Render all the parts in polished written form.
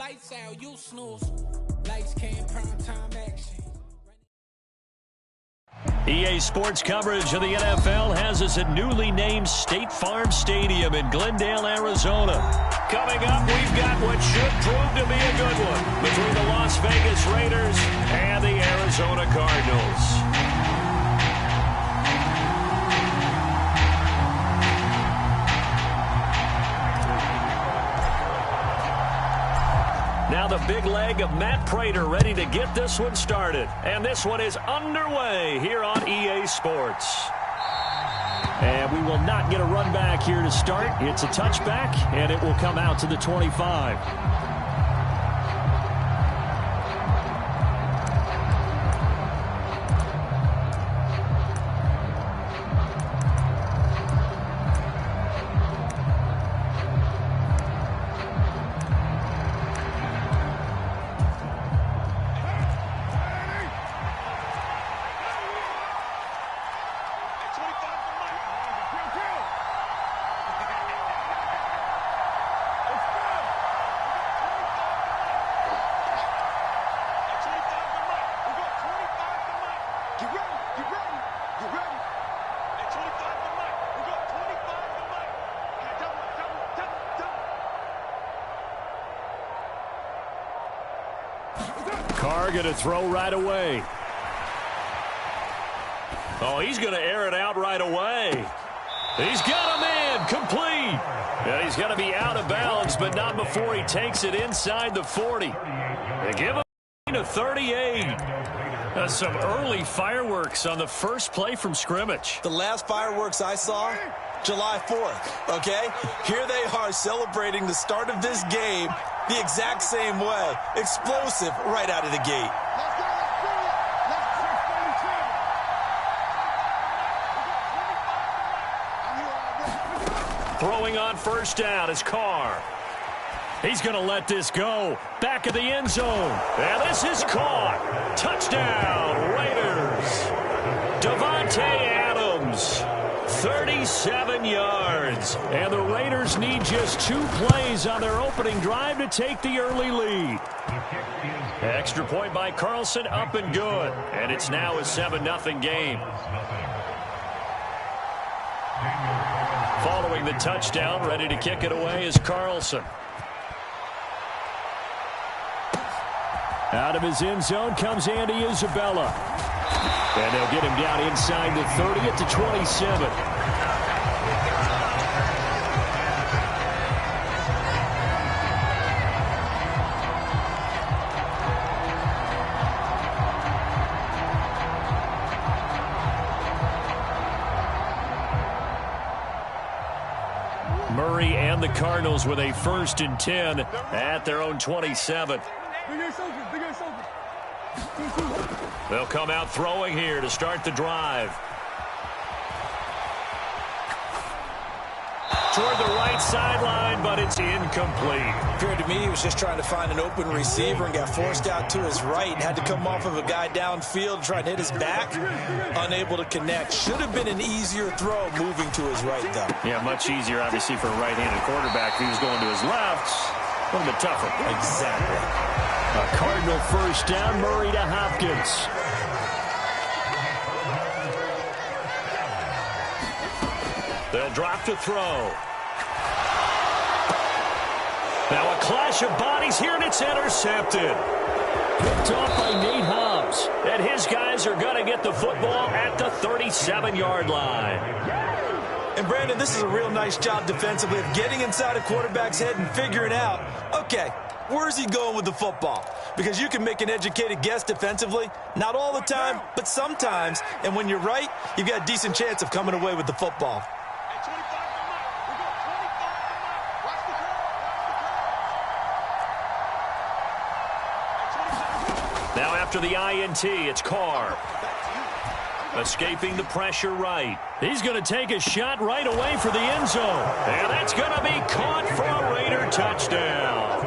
lights out, you snooze. Lights came, prime time action. EA Sports coverage of the NFL has us at newly named State Farm Stadium in Glendale, Arizona. Coming up, we've got what should prove to be a good one between the Las Vegas Raiders and the Arizona Cardinals. Now the big leg of Matt Prater ready to get this one started. And this one is underway here on EA Sports. And we will not get a run back here to start. It's a touchback, and it will come out to the 25. Carr going to throw right away. Oh, he's going to air it out right away. He's got him in, complete. And he's going to be out of bounds, but not before he takes it inside the 40. They give him a 38. Some early fireworks on the first play from scrimmage. The last fireworks I saw, July 4th, okay? Here they are celebrating the start of this game the exact same way. Explosive right out of the gate. Throwing on first down is Carr. He's going to let this go. Back of the end zone. And this is caught. Touchdown, Raiders. Davante Adams. 37 yards. And the Raiders need just 2 plays on their opening drive to take the early lead. Extra point by Carlson, up and good. And it's now a 7-0 game. Following the touchdown, ready to kick it away is Carlson. Out of his end zone comes Andy Isabella. And they'll get him down inside the 30 at the 27. Murray and the Cardinals with a 1st and 10 at their own 27. They'll come out throwing here to start the drive. Toward the right sideline, but it's incomplete. Appeared to me he was just trying to find an open receiver and got forced out to his right and had to come off of a guy downfield, try to hit his back. Unable to connect. Should have been an easier throw moving to his right, though. Yeah, much easier, obviously, for a right-handed quarterback. If he was going to his left, a little bit tougher. Exactly. A Cardinal first down, Murray to Hopkins. They'll drop to throw. Now a clash of bodies here, and it's intercepted. Picked off by Nate Hobbs. And his guys are going to get the football at the 37-yard line. And, Brandon, this is a real nice job defensively of getting inside a quarterback's head and figuring out, okay, where's he going with the football? Because you can make an educated guess defensively. Not all the time, but sometimes. And when you're right, you've got a decent chance of coming away with the football. Now after the INT, it's Carr. Escaping the pressure right. He's going to take a shot right away for the end zone. And that's going to be caught for a Raider touchdown.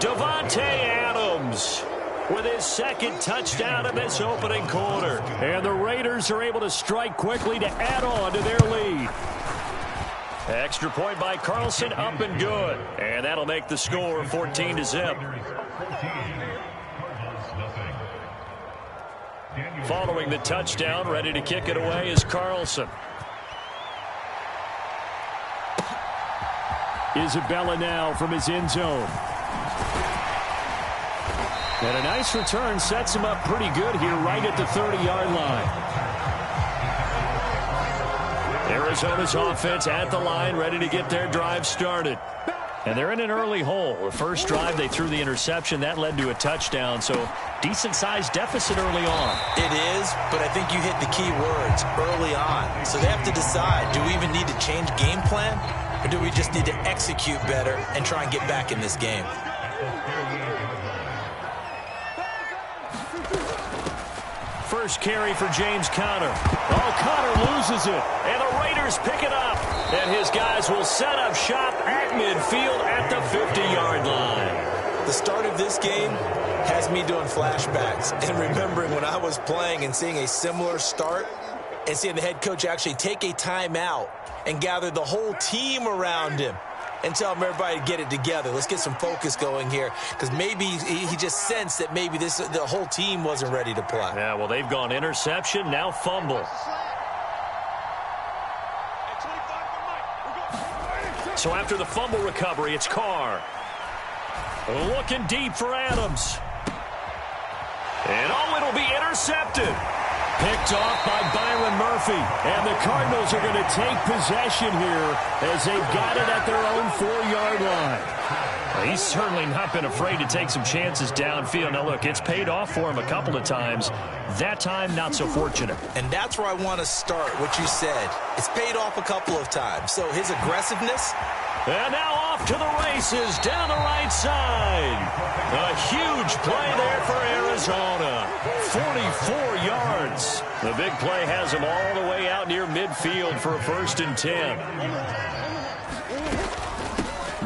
Davante Adams with his 2nd touchdown of this opening quarter. And the Raiders are able to strike quickly to add on to their lead. Extra point by Carlson, up and good. And that'll make the score 14-0. Following the touchdown, ready to kick it away is Carlson. Isabella now from his end zone. And a nice return sets him up pretty good here right at the 30-yard line. Arizona's offense at the line, ready to get their drive started. And they're in an early hole. The first drive, they threw the interception. That led to a touchdown, so decent-sized deficit early on. It is, but I think you hit the key words, early on. So they have to decide, do we even need to change game plan, or do we just need to execute better and try and get back in this game? First carry for James Conner. Oh, Conner loses it. And the Raiders pick it up. And his guys will set up shop at midfield at the 50-yard line. The start of this game has me doing flashbacks and remembering when I was playing and seeing a similar start and seeing the head coach actually take a timeout and gather the whole team around him and tell them everybody to get it together. Let's get some focus going here, because maybe he just sensed that maybe the whole team wasn't ready to play. Yeah, well, they've gone interception, now fumble. So after the fumble recovery, it's Carr. Looking deep for Adams. And oh, it'll be intercepted. Picked off by Byron Murphy. And the Cardinals are going to take possession here as they've got it at their own 4-yard line. Well, he's certainly not been afraid to take some chances downfield. Now, look, it's paid off for him a couple of times. That time, not so fortunate. And that's where I want to start, what you said. It's paid off a couple of times. So his aggressiveness. And now off to the races down the right side. A huge play there for Arizona. 44 yards. The big play has him all the way out near midfield for a 1st and 10.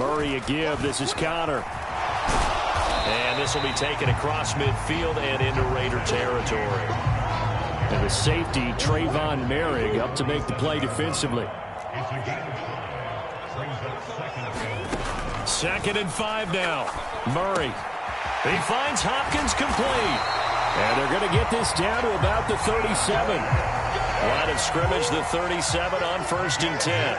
Murray a give. This is Conner. And this will be taken across midfield and into Raider territory. And the safety, Trayvon Merrick, up to make the play defensively. 2nd and 5 now. Murray. He finds Hopkins complete. And they're going to get this down to about the 37. Line of scrimmage, the 37 on 1st and 10.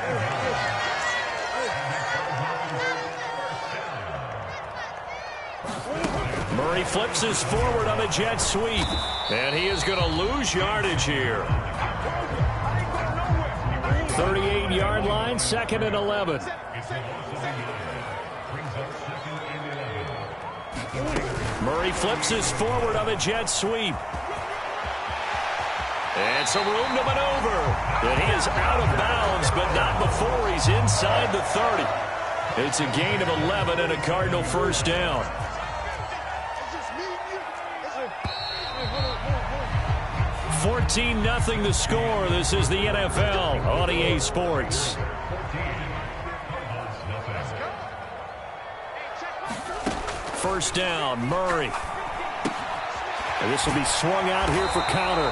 Murray flips his forward on a jet sweep. And he is going to lose yardage here. 38-yard line, 2nd and 11. Murray flips his forward on a jet sweep. And some room to maneuver. And he is out of bounds, but not before he's inside the 30. It's a gain of 11 and a Cardinal 1st down. 14-0 the score. This is the NFL on EA Sports. First down, Murray. And this will be swung out here for Conner.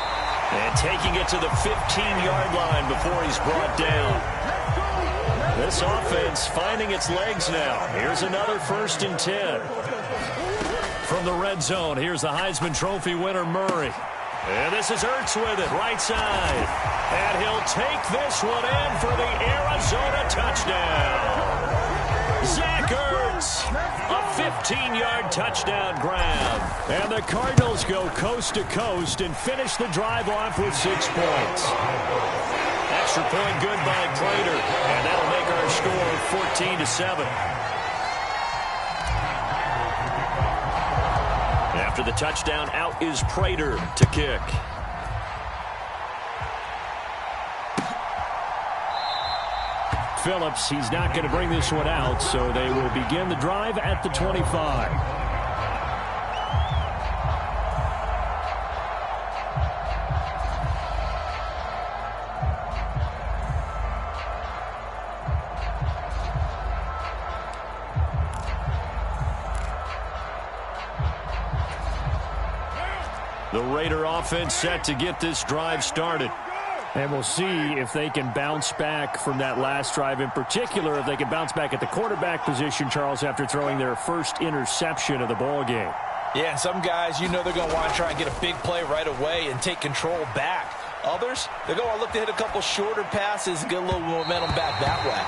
And taking it to the 15-yard line before he's brought down. This offense finding its legs now. Here's another 1st and 10. From the red zone, here's the Heisman Trophy winner, Murray. And this is Ertz with it, right side. And he'll take this one in for the Arizona touchdown. Zach Ertz, a 15-yard touchdown grab. And the Cardinals go coast to coast and finish the drive off with 6 points. Extra point good by Prater. And that'll make our score 14-7. After the touchdown, out is Prater to kick. Phillips, he's not going to bring this one out, so they will begin the drive at the 25. The Raider offense set to get this drive started. And we'll see if they can bounce back from that last drive in particular, if they can bounce back at the quarterback position, Charles, after throwing their first interception of the ball game. Yeah, and some guys, you know they're going to want to try and get a big play right away and take control back. Others, they're going to look to hit a couple shorter passes, get a little momentum back that way.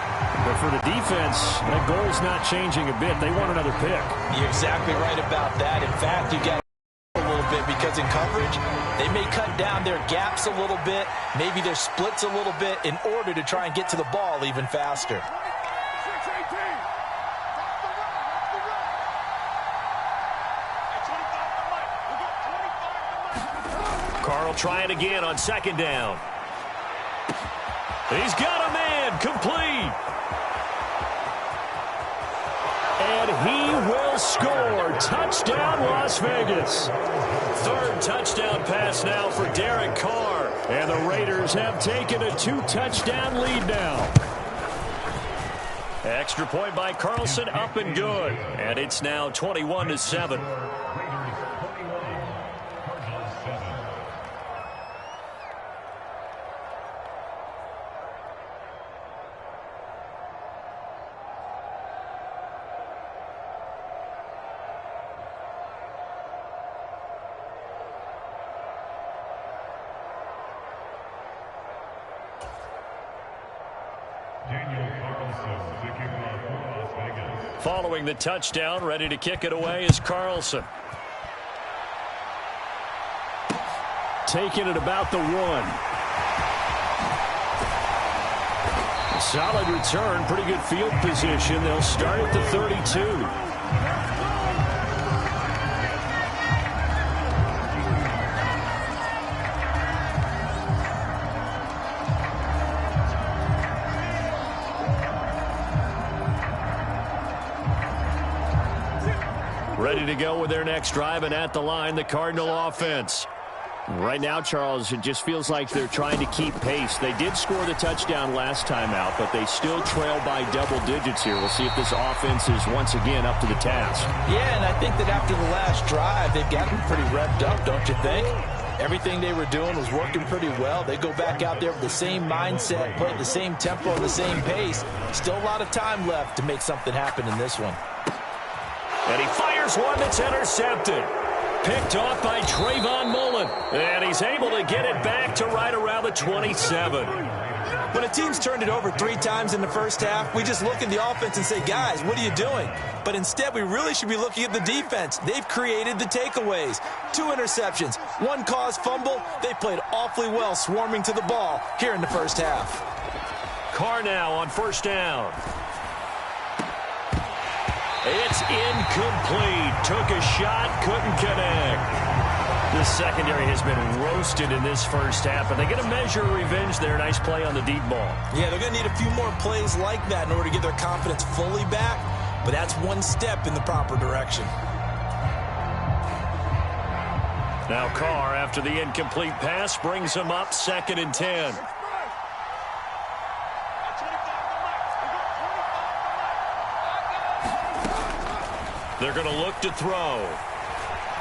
But for the defense, that goal's not changing a bit. They want another pick. You're exactly right about that. In fact, you got a little bit because in coverage, they may cut down their gaps a little bit, maybe their splits a little bit in order to try and get to the ball even faster. Carr will try it again on second down. He's got a man, complete. And he will score. Touchdown, Las Vegas. Third touchdown pass now for Derek Carr. And the Raiders have taken a 2-touchdown lead now. Extra point by Carlson, up and good. And it's now 21-7. Following the touchdown, ready to kick it away is Carlson. Taking it about the 1. Solid return, pretty good field position. They'll start at the 32. Ready to go with their next drive, and at the line, the Cardinal offense. Right now, Charles, it just feels like they're trying to keep pace. They did score the touchdown last time out, but they still trail by double digits here. We'll see if this offense is once again up to the task. Yeah, and I think that after the last drive, they've gotten pretty revved up, don't you think? Everything they were doing was working pretty well. They go back out there with the same mindset, play at the same tempo and the same pace. Still a lot of time left to make something happen in this one. And he fires one that's intercepted. Picked off by Trayvon Mullen. And he's able to get it back to right around the 27. When a team's turned it over 3 times in the first half, we just look at the offense and say, guys, what are you doing? But instead, we really should be looking at the defense. They've created the takeaways. 2 interceptions, 1 caused fumble. They played awfully well swarming to the ball here in the first half. Carr now on first down. It's incomplete. Took a shot, couldn't connect. The secondary has been roasted in this first half, but they get a measure of revenge there. Nice play on the deep ball. Yeah, they're going to need a few more plays like that in order to get their confidence fully back, but that's one step in the proper direction. Now Carr, after the incomplete pass, brings him up 2nd and 10. They're going to look to throw.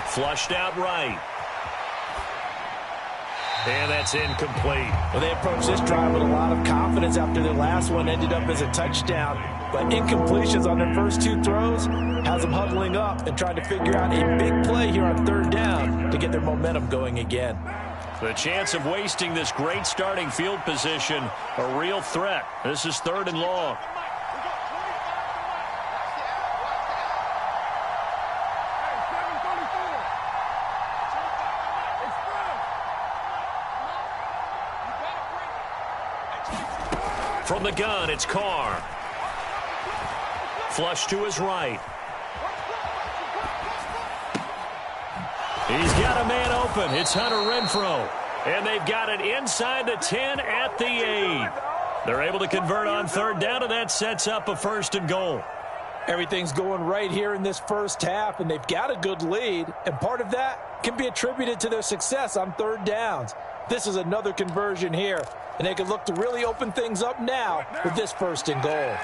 Flushed out right. And that's incomplete. Well, they approached this drive with a lot of confidence after their last one ended up as a touchdown. But incompletions on their first 2 throws has them huddling up and trying to figure out a big play here on 3rd down to get their momentum going again. The chance of wasting this great starting field position, a real threat. This is 3rd and long. From the gun, it's Carr. Flush to his right. He's got a man open. It's Hunter Renfrow. And they've got it inside the 10 at the 8. They're able to convert on 3rd down, and that sets up a 1st and goal. Everything's going right here in this first half, and they've got a good lead. And part of that can be attributed to their success on 3rd downs. This is another conversion here, and they can look to really open things up now with this 1st and goal.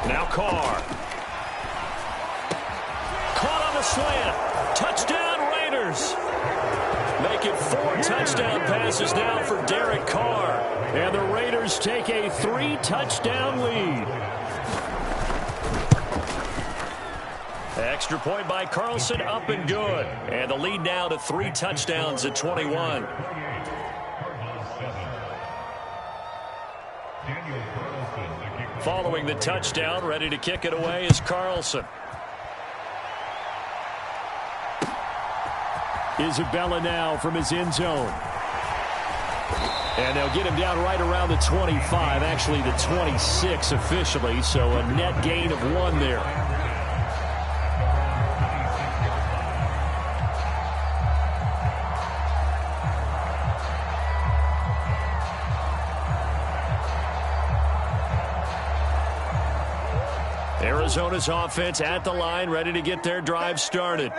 Now Carr. slant. Touchdown, Raiders. Make it 4 touchdown passes now for Derek Carr. And the Raiders take a 3-touchdown lead. Extra point by Carlson, up and good. And the lead now to 3 touchdowns at 21. Following the touchdown, ready to kick it away is Carlson. Isabella now from his end zone. And they'll get him down right around the 25, actually the 26 officially, so a net gain of 1 there. Arizona's offense at the line, ready to get their drive started.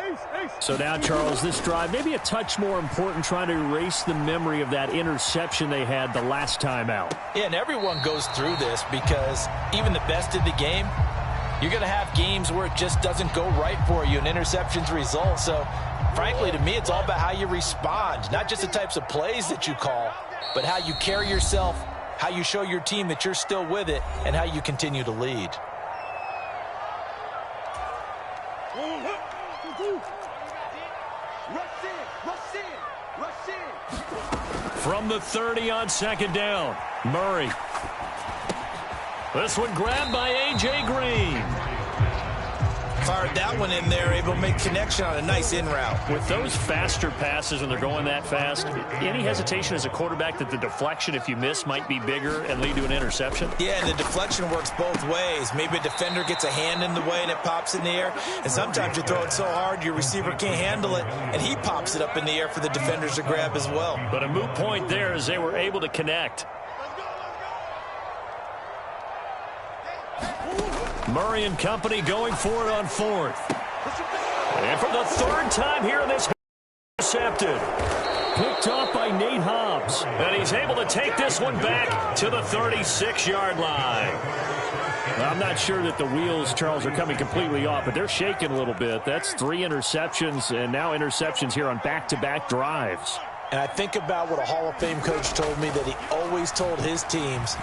So now, Charles, this drive maybe a touch more important, trying to erase the memory of that interception they had the last time out. Yeah, and everyone goes through this because even the best of the game, you're going to have games where it just doesn't go right for you and interceptions result. So, frankly, to me, it's all about how you respond, not just the types of plays that you call, but how you carry yourself, how you show your team that you're still with it, and how you continue to lead. From the 30 on second down, Murray. This one grabbed by A.J. Green. Fired that one in there, able to make connection on a nice in route. With those faster passes and they're going that fast, any hesitation as a quarterback that the deflection, if you miss, might be bigger and lead to an interception? Yeah, and the deflection works both ways. Maybe a defender gets a hand in the way and it pops in the air. And sometimes you throw it so hard your receiver can't handle it, and he pops it up in the air for the defenders to grab as well. But a moot point there as they were able to connect. Murray and company going for it on 4th. And for the 3rd time here in this, intercepted. Picked off by Nate Hobbs. And he's able to take this one back to the 36-yard line. I'm not sure that the wheels, Charles, are coming completely off, but they're shaking a little bit. That's 3 interceptions, and now interceptions here on back-to-back drives. And I think about what a Hall of Fame coach told me, that he always told his teams,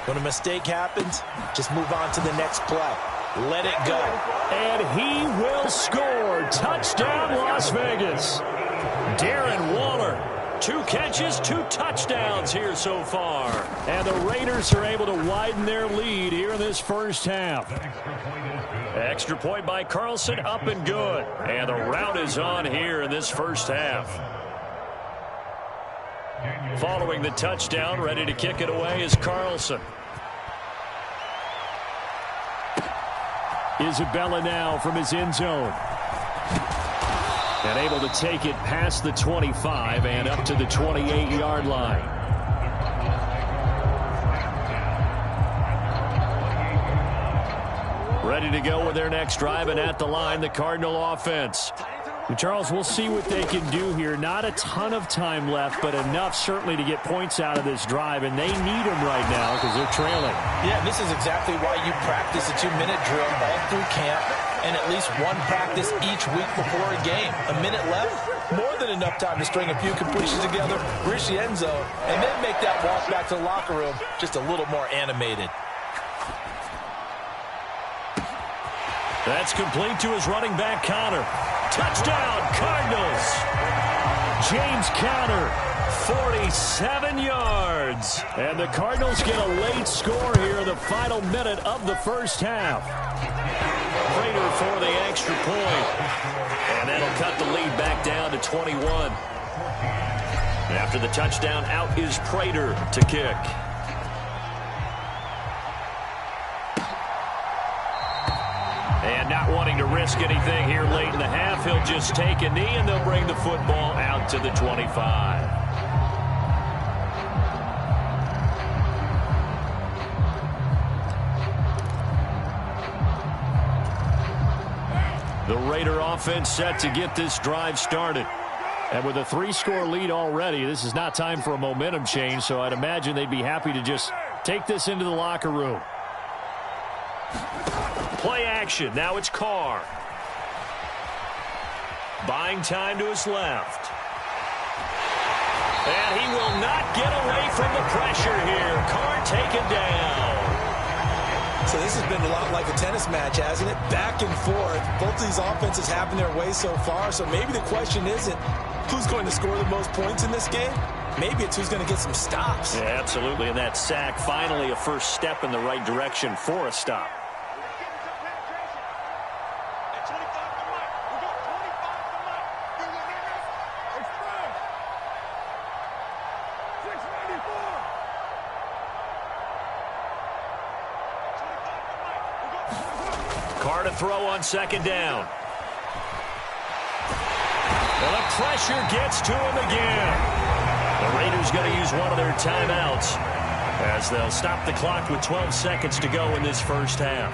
when a mistake happens, just move on to the next play. Let it go. And he will score. Touchdown, Las Vegas. Darren Waller, 2 catches, 2 touchdowns here so far. And the Raiders are able to widen their lead here in this first half. Extra point by Carlson, up and good. And the route is on here in this first half. Following the touchdown, ready to kick it away is Carlson. Isabella now from his end zone. And able to take it past the 25 and up to the 28-yard line. Ready to go with their next drive, and at the line, the Cardinal offense. And Charles, we'll see what they can do here. Not a ton of time left, but enough certainly to get points out of this drive, and they need them right now because they're trailing. Yeah, this is exactly why you practice a 2-minute drill all through camp and at least one practice each week before a game. A minute left, more than enough time to string a few completions together, reach the end zone, and then make that walk back to the locker room just a little more animated. That's complete to his running back, Connor. Touchdown, Cardinals. James Conner, 47 yards. And the Cardinals get a late score here in the final minute of the first half. Prater for the extra point. And that'll cut the lead back down to 21. After the touchdown, out is Prater to kick. And not wanting to risk anything here late in the half, he'll just take a knee, and they'll bring the football out to the 25. The Raider offense set to get this drive started. And with a 3-score lead already, this is not time for a momentum change, so I'd imagine they'd be happy to just take this into the locker room. Play action. Now it's Carr. buying time to his left. And he will not get away from the pressure here. Carr taken down. So this has been a lot like a tennis match, hasn't it? Back and forth. Both of these offenses having their way so far. So maybe the question isn't who's going to score the most points in this game. Maybe it's who's going to get some stops. Yeah, absolutely. And that sack, finally a first step in the right direction for a stop. Carr to throw on second down. Well, the pressure gets to him again. The Raiders going to use one of their timeouts as they'll stop the clock with 12 seconds to go in this first half.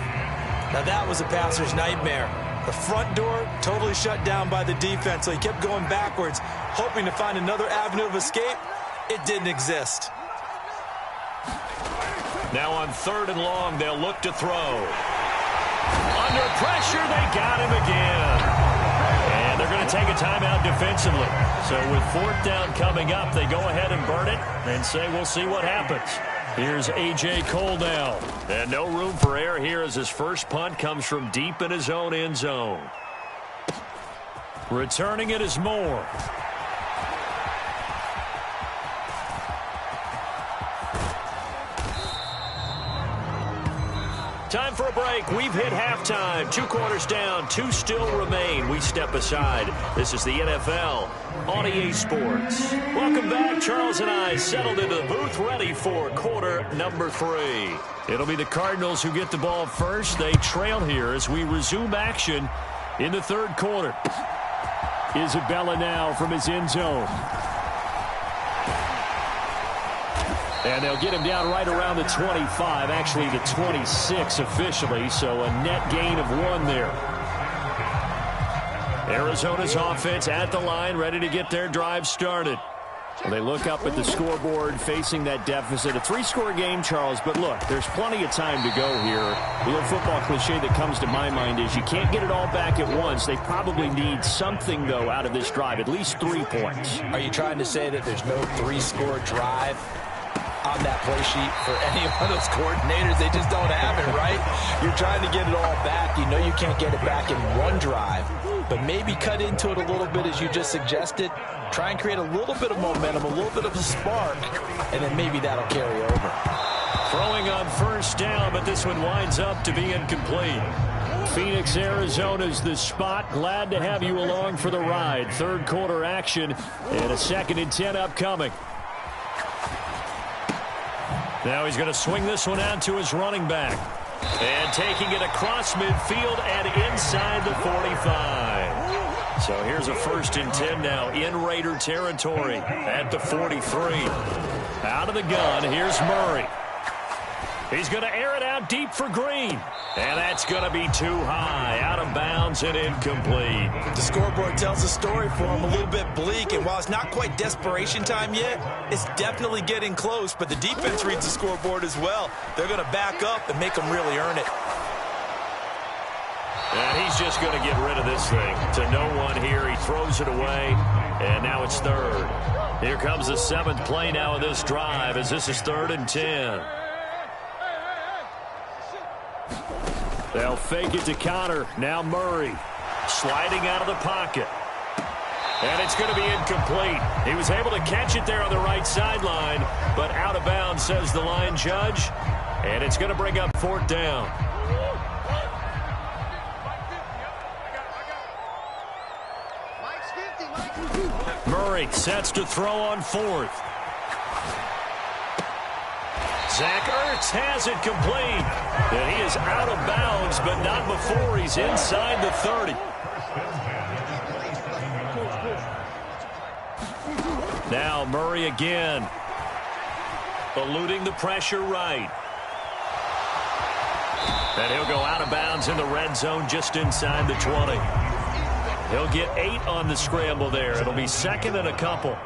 Now that was a passer's nightmare. The front door totally shut down by the defense, so he kept going backwards, hoping to find another avenue of escape. It didn't exist. Now on 3rd and long, they'll look to throw. Under pressure, they got him again. And they're going to take a timeout defensively. So with 4th down coming up, they go ahead and burn it and say we'll see what happens. Here's A.J. Cole now. And no room for error here as his first punt comes from deep in his own end zone. Returning it is Moore. Time for a break. We've hit halftime. 2 quarters down. 2 still remain. We step aside. This is the NFL on EA Sports. Welcome back. Charles and I settled into the booth ready for quarter number 3. It'll be the Cardinals who get the ball first. They trail here as we resume action in the 3rd quarter. Isabella now from his end zone. And they'll get him down right around the 25, actually the 26 officially, so a net gain of 1 there. Arizona's offense at the line, ready to get their drive started. Well, they look up at the scoreboard facing that deficit. A 3-score game, Charles, but look, there's plenty of time to go here. The old football cliche that comes to my mind is you can't get it all back at once. They probably need something, though, out of this drive, at least 3 points. Are you trying to say that there's no 3-score drive on that play sheet for any one of those coordinators? They just don't have it, right? You're trying to get it all back. You know you can't get it back in one drive, but maybe cut into it a little bit as you just suggested. Try and create a little bit of momentum, a little bit of a spark, and then maybe that'll carry over. Throwing on 1st down, but this one winds up to be incomplete. Phoenix, Arizona's the spot. Glad to have you along for the ride. 3rd quarter action and a 2nd and 10 upcoming. Now he's going to swing this one out to his running back. And taking it across midfield and inside the 45. So here's a 1st and 10 now in Raider territory at the 43. Out of the gun, here's Murray. He's going to air it out deep for Green. And that's going to be too high. Out of bounds and incomplete. The scoreboard tells a story for him, a little bit bleak. And while it's not quite desperation time yet, it's definitely getting close. But the defense reads the scoreboard as well. They're going to back up and make them really earn it. And he's just going to get rid of this thing to no one here. He throws it away. And now it's 3rd. Here comes the 7th play now of this drive as this is 3rd and 10. They'll fake it to Connor. Now Murray sliding out of the pocket. And it's going to be incomplete. He was able to catch it there on the right sideline, but out of bounds, says the line judge. And it's going to bring up 4th down. Murray sets to throw on 4th. Zach Ertz has it complete. And he is out of bounds, but not before he's inside the 30. Now Murray again. Eluding the pressure right. And he'll go out of bounds in the red zone just inside the 20. He'll get 8 on the scramble there. It'll be 2nd and a couple.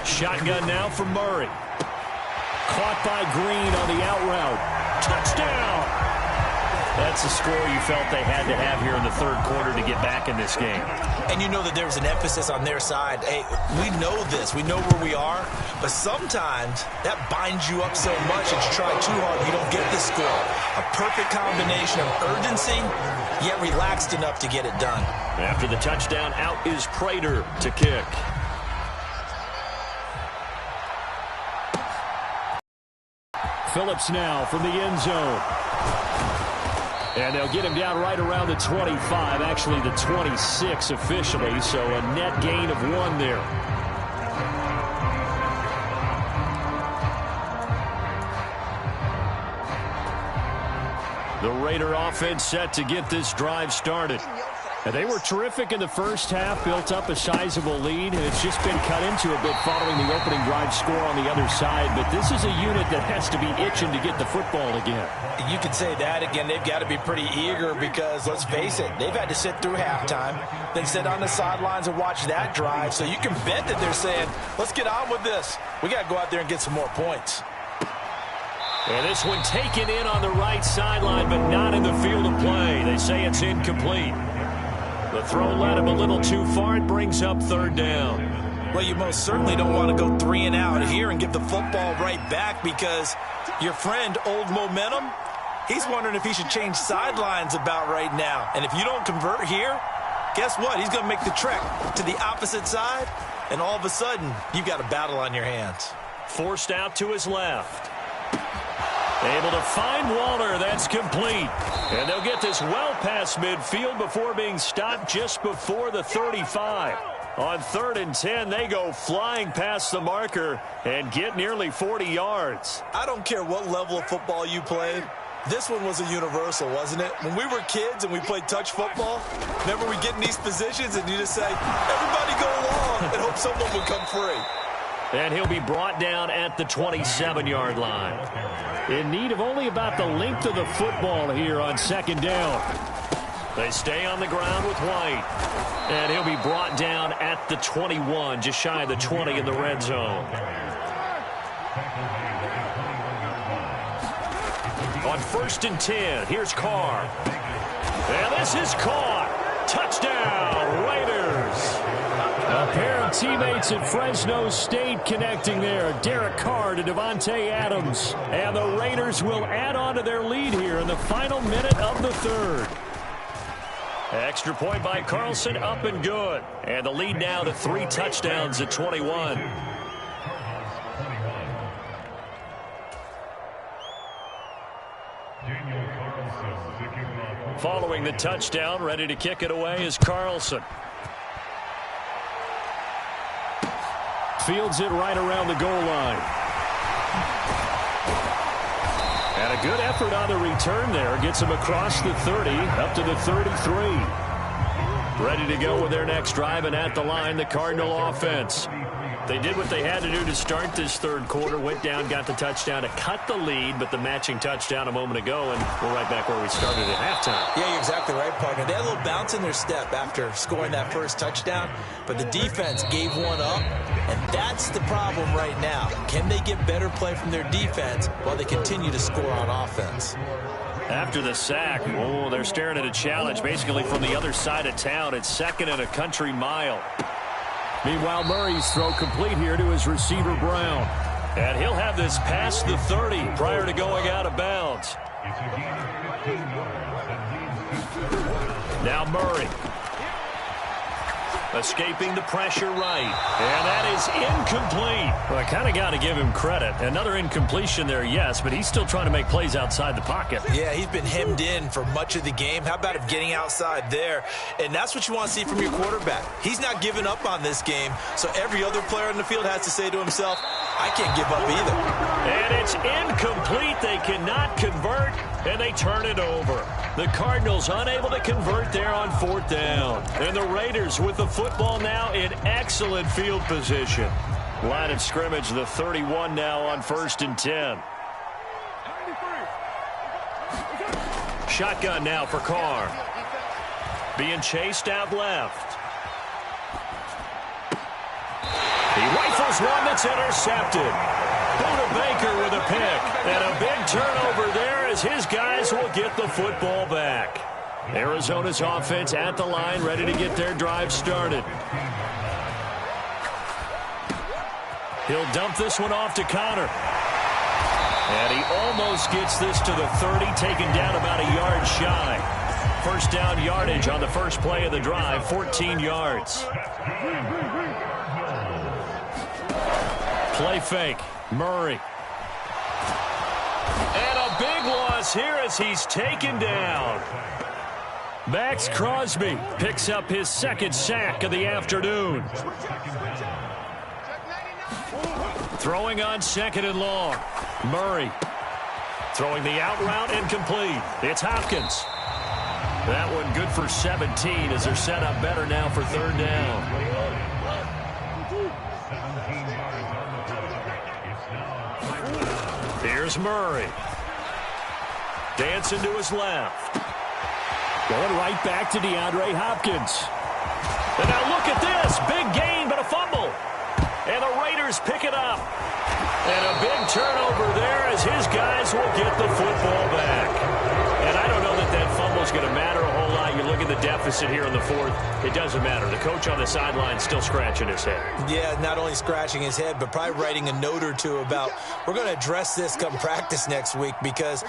Shotgun now for Murray. Caught by Green on the out route. Touchdown! That's a score you felt they had to have here in the third quarter to get back in this game. And you know that there was an emphasis on their side. Hey, we know this. We know where we are. But sometimes that binds you up so much that you try too hard, you don't get the score. A perfect combination of urgency, yet relaxed enough to get it done. After the touchdown, out is Prater to kick. Phillips now from the end zone. And they'll get him down right around the 25, actually the 26 officially, so a net gain of 1 there. The Raider offense set to get this drive started. And they were terrific in the first half, built up a sizable lead, and it's just been cut into a bit following the opening drive score on the other side. But this is a unit that has to be itching to get the football again. You could say that again. They've got to be pretty eager because, let's face it, they've had to sit through halftime, then sit on the sidelines and watch that drive. So you can bet that they're saying, let's get on with this. We got to go out there and get some more points. And this one taken in on the right sideline, but not in the field of play. They say it's incomplete. The throw led him a little too far. It brings up third down. Well, you most certainly don't want to go 3 and out here and give the football right back because your friend, Old Momentum, he's wondering if he should change sidelines about right now. And if you don't convert here, guess what? He's going to make the trek to the opposite side, and all of a sudden, you've got a battle on your hands. Forced out to his left. Able to find Waller. That's complete. And they'll get this well past midfield before being stopped just before the 35. On 3rd and 10, they go flying past the marker and get nearly 40 yards. I don't care what level of football you played. This one was a universal, wasn't it? When we were kids and we played touch football, remember we get in these positions and you just say, everybody go along, and hope someone would come free. And he'll be brought down at the 27-yard line. In need of only about the length of the football here on 2nd down. They stay on the ground with White. And he'll be brought down at the 21, just shy of the 20 in the red zone. On 1st and 10, here's Carr. And this is caught. Touchdown, Raiders. A pair of teammates at Fresno State connecting there. Derek Carr to Devontae Adams. And the Raiders will add on to their lead here in the final minute of the 3rd. Extra point by Carlson, up and good. And the lead now to 3 touchdowns at 21. Following the touchdown, ready to kick it away is Carlson. Fields it right around the goal line. And a good effort on the return there. Gets him across the 30, up to the 33. Ready to go with their next drive, and at the line, the Cardinal offense. They did what they had to do to start this 3rd quarter. Went down, got the touchdown to cut the lead, but the matching touchdown a moment ago, and we're right back where we started at halftime. Yeah, you're exactly right, partner. They had a little bounce in their step after scoring that first touchdown, but the defense gave one up, and that's the problem right now. Can they get better play from their defense while they continue to score on offense? After the sack, oh, they're staring at a challenge basically from the other side of town. It's 2nd and a country mile. Meanwhile, Murray's throw complete here to his receiver, Brown. And he'll have this past the 30 prior to going out of bounds. Now Murray. Escaping the pressure right. And that is incomplete. Well, I kind of got to give him credit. Another incompletion there, yes, but he's still trying to make plays outside the pocket. Yeah, he's been hemmed in for much of the game. How about him getting outside there? And that's what you want to see from your quarterback. He's not giving up on this game, so every other player in the field has to say to himself, I can't give up either. And it's incomplete. They cannot convert, and they turn it over. The Cardinals unable to convert there on 4th down. And the Raiders with the football now in excellent field position. Line of scrimmage, the 31 now on 1st and 10. Shotgun now for Carr. Being chased out left. He rifles one that's intercepted. Buda Baker with a pick. And a big turnover there as his guys will get the football back. Arizona's offense at the line, ready to get their drive started. He'll dump this one off to Connor. And he almost gets this to the 30, taken down about a yard shy. First down yardage on the first play of the drive, 14 yards. Play fake. Murray. And a big loss here as he's taken down. Max Crosby picks up his second sack of the afternoon. Throwing on second and long. Murray throwing the out route incomplete. It's Hopkins. That one good for 17 as they're set up better now for third down. Here's Murray. Dancing to his left. Going right back to DeAndre Hopkins. And now look at this. Big gain, but a fumble. And the Raiders pick it up. And a big turnover there as his guys will get the football back. And I don't know that that fumble is going to matter a whole lot. You look at the deficit here in the fourth. It doesn't matter. The coach on the sideline still scratching his head. Yeah, not only scratching his head, but probably writing a note or two about we're going to address this come practice next week because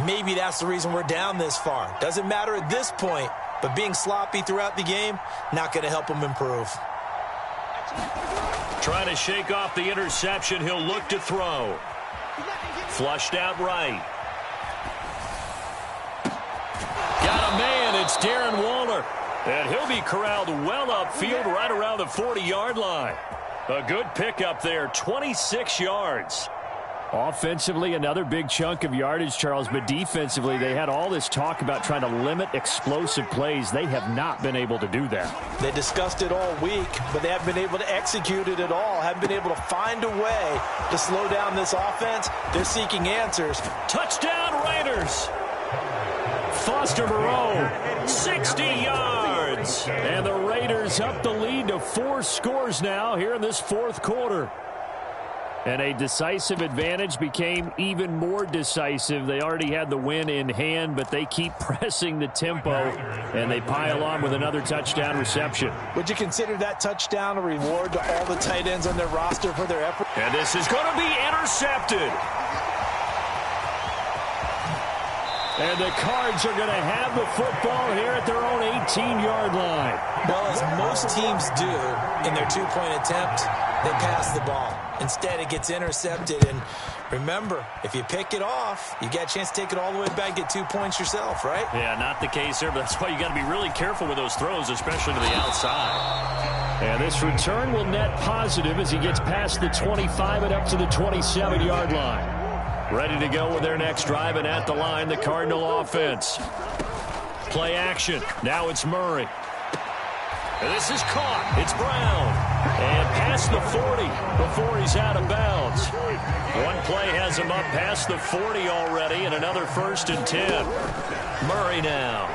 maybe that's the reason we're down this far. Doesn't matter at this point, but being sloppy throughout the game, not going to help him improve. Trying to shake off the interception. He'll look to throw. Flushed out right. Got a man. It's Darren Waller. And he'll be corralled well upfield right around the 40-yard line. A good pickup there, 26 yards. Offensively, another big chunk of yardage, Charles, but defensively, they had all this talk about trying to limit explosive plays. They have not been able to do that. They discussed it all week, but they haven't been able to execute it at all, haven't been able to find a way to slow down this offense. They're seeking answers. Touchdown, Raiders! Foster Moreau, 60 yards! And the Raiders up the lead to 4 scores now here in this fourth quarter. And a decisive advantage became even more decisive. They already had the win in hand, but they keep pressing the tempo, and they pile on with another touchdown reception. Would you consider that touchdown a reward to all the tight ends on their roster for their effort? And this is going to be intercepted. And the Cards are going to have the football here at their own 18-yard line. Well, as most teams do in their two-point attempt, they pass the ball. Instead, it gets intercepted. And remember, if you pick it off, you get a chance to take it all the way back, get 2 points yourself, right? Yeah, not the case there, but that's why you got to be really careful with those throws, especially to the outside. And this return will net positive as he gets past the 25 and up to the 27-yard line. Ready to go with their next drive, and at the line, the Cardinal offense. Play action. Now it's Murray. And this is caught. It's Brown. And past the 40 before he's out of bounds. One play has him up past the 40 already, and another 1st and 10. Murray now.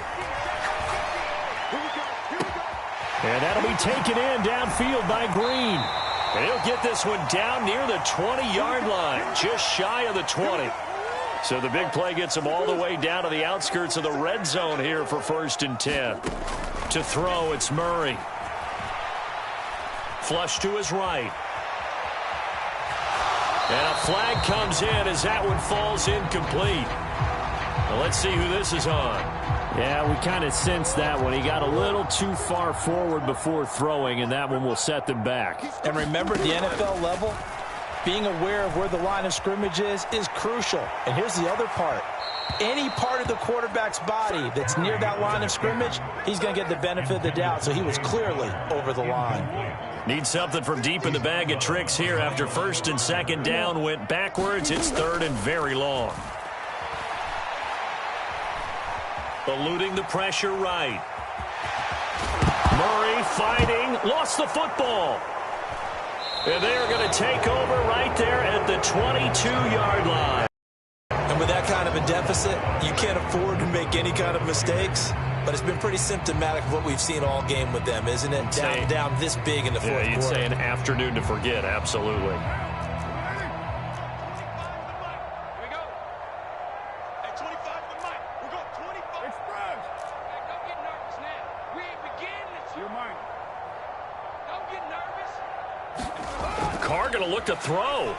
And that'll be taken in downfield by Green. And he'll get this one down near the 20-yard line, just shy of the 20. So the big play gets him all the way down to the outskirts of the red zone here for 1st and 10. To throw, it's Murray. Flush to his right. And a flag comes in as that one falls incomplete. Well, let's see who this is on. Yeah, we kind of sensed that one. He got a little too far forward before throwing, and that one will set them back. And remember, the NFL level, being aware of where the line of scrimmage is crucial. And here's the other part. Any part of the quarterback's body that's near that line of scrimmage, he's going to get the benefit of the doubt. So he was clearly over the line. Need something from deep in the bag of tricks here after 1st and 2nd down went backwards. It's 3rd and very long. Eluding the pressure right. Murray fighting. Lost the football. And they're going to take over right there at the 22-yard line. And with that kind of a deficit, you can't afford to make any kind of mistakes. but it's been pretty symptomatic of what we've seen all game with them, isn't it? Down this big in the fourth quarter. You'd say an afternoon to forget, absolutely. Carr going to look to throw.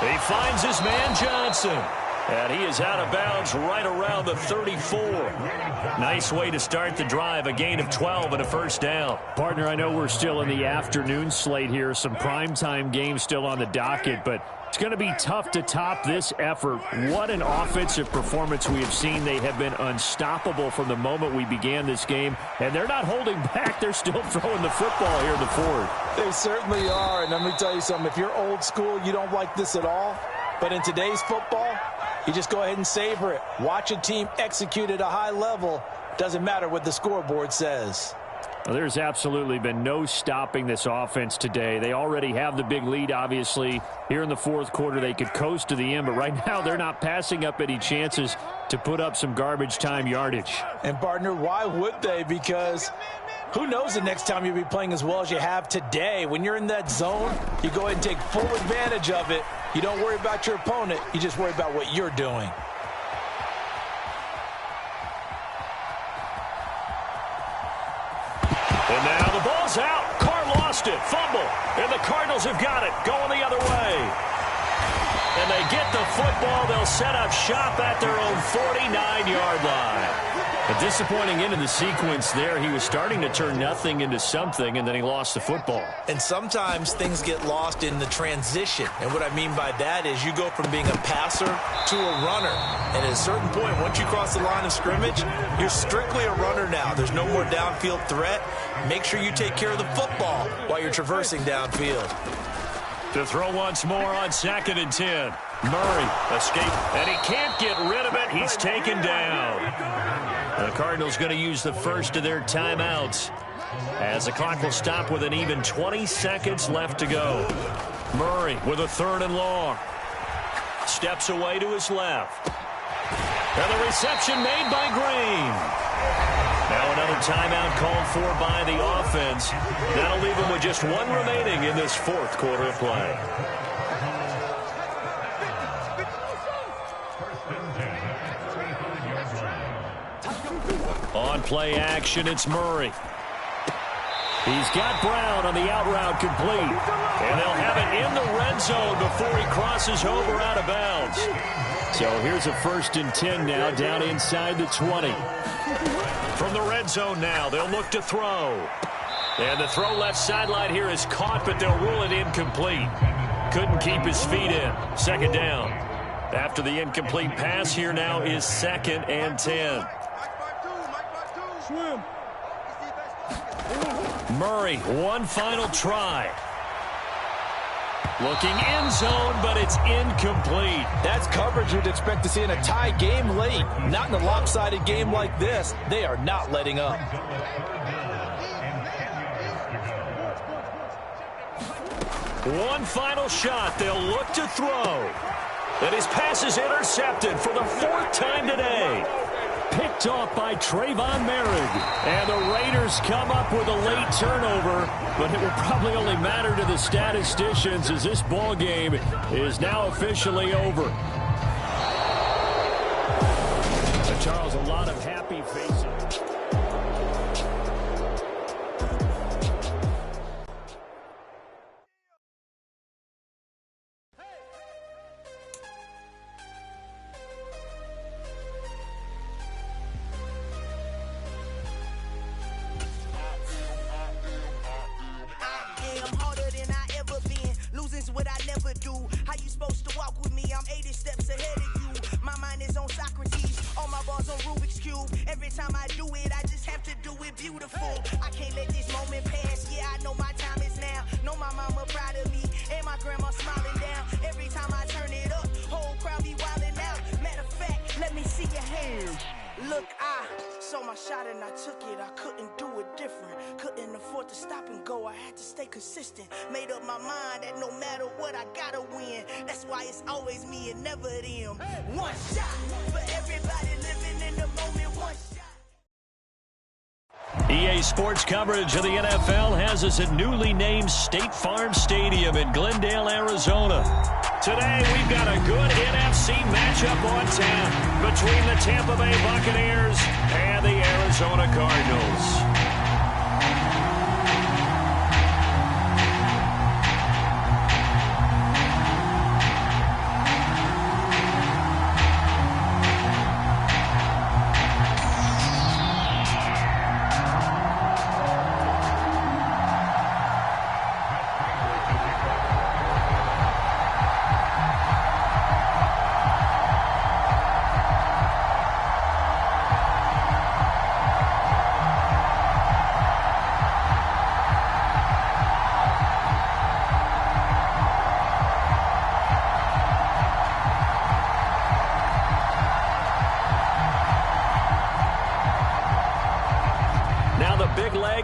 He finds his man Johnson. And he is out of bounds right around the 34. Nice way to start the drive. A gain of 12 and a first down. Partner, I know we're still in the afternoon slate here. Some primetime games still on the docket, but it's going to be tough to top this effort. What an offensive performance we have seen. They have been unstoppable from the moment we began this game, and they're not holding back. They're still throwing the football here in the fourth. They certainly are, and let me tell you something. If you're old school, you don't like this at all. But in today's football, you just go ahead and savor it. Watch a team execute at a high level. Doesn't matter what the scoreboard says. Well, there's absolutely been no stopping this offense today. They already have the big lead, obviously. Here in the fourth quarter, they could coast to the end, but right now they're not passing up any chances to put up some garbage time yardage. And, partner, why would they? Because who knows the next time you'll be playing as well as you have today. When you're in that zone, you go ahead and take full advantage of it. You don't worry about your opponent. You just worry about what you're doing. And now the ball's out. Carr lost it. Fumble. And the Cardinals have got it. Going the other way. And they get the football. They'll set up shop at their own 49-yard line. A disappointing end of the sequence there. He was starting to turn nothing into something, and then he lost the football. And sometimes things get lost in the transition. And what I mean by that is you go from being a passer to a runner. And at a certain point, once you cross the line of scrimmage, you're strictly a runner now. There's no more downfield threat. Make sure you take care of the football while you're traversing downfield. To throw once more on 2nd and 10. Murray escape, and he can't get rid of it. He's taken down. The Cardinals going to use the first of their timeouts as the clock will stop with an even 20 seconds left to go. Murray with a 3rd and long. Steps away to his left. And the reception made by Green. Now another timeout called for by the offense. That'll leave them with just one remaining in this fourth quarter of play. On play action, it's Murray. He's got Brown on the out route complete. And they'll have it in the red zone before he crosses over out of bounds. So here's a 1st and 10 now down inside the 20. From the red zone now, they'll look to throw. And the throw left sideline here is caught, but they'll rule it incomplete. Couldn't keep his feet in. 2nd down. After the incomplete pass, here now is 2nd and 10. Murray, one final try. Looking end zone, but it's incomplete. That's coverage you'd expect to see in a tie game late. Not in a lopsided game like this. They are not letting up. One final shot. They'll look to throw. And his pass is intercepted for the 4th time today. Picked off by Trayvon Merritt. And the Raiders come up with a late turnover, but it will probably only matter to the statisticians as this ball game is now officially over. So Charles, a lot of happy faces. Made up my mind that no matter what, I gotta win. That's why it's always me and never them. One shot for everybody. EA Sports coverage of the NFL has us at newly named State Farm Stadium in Glendale, Arizona. Today, we've got a good NFC matchup on tap between the Tampa Bay Buccaneers and the Arizona Cardinals.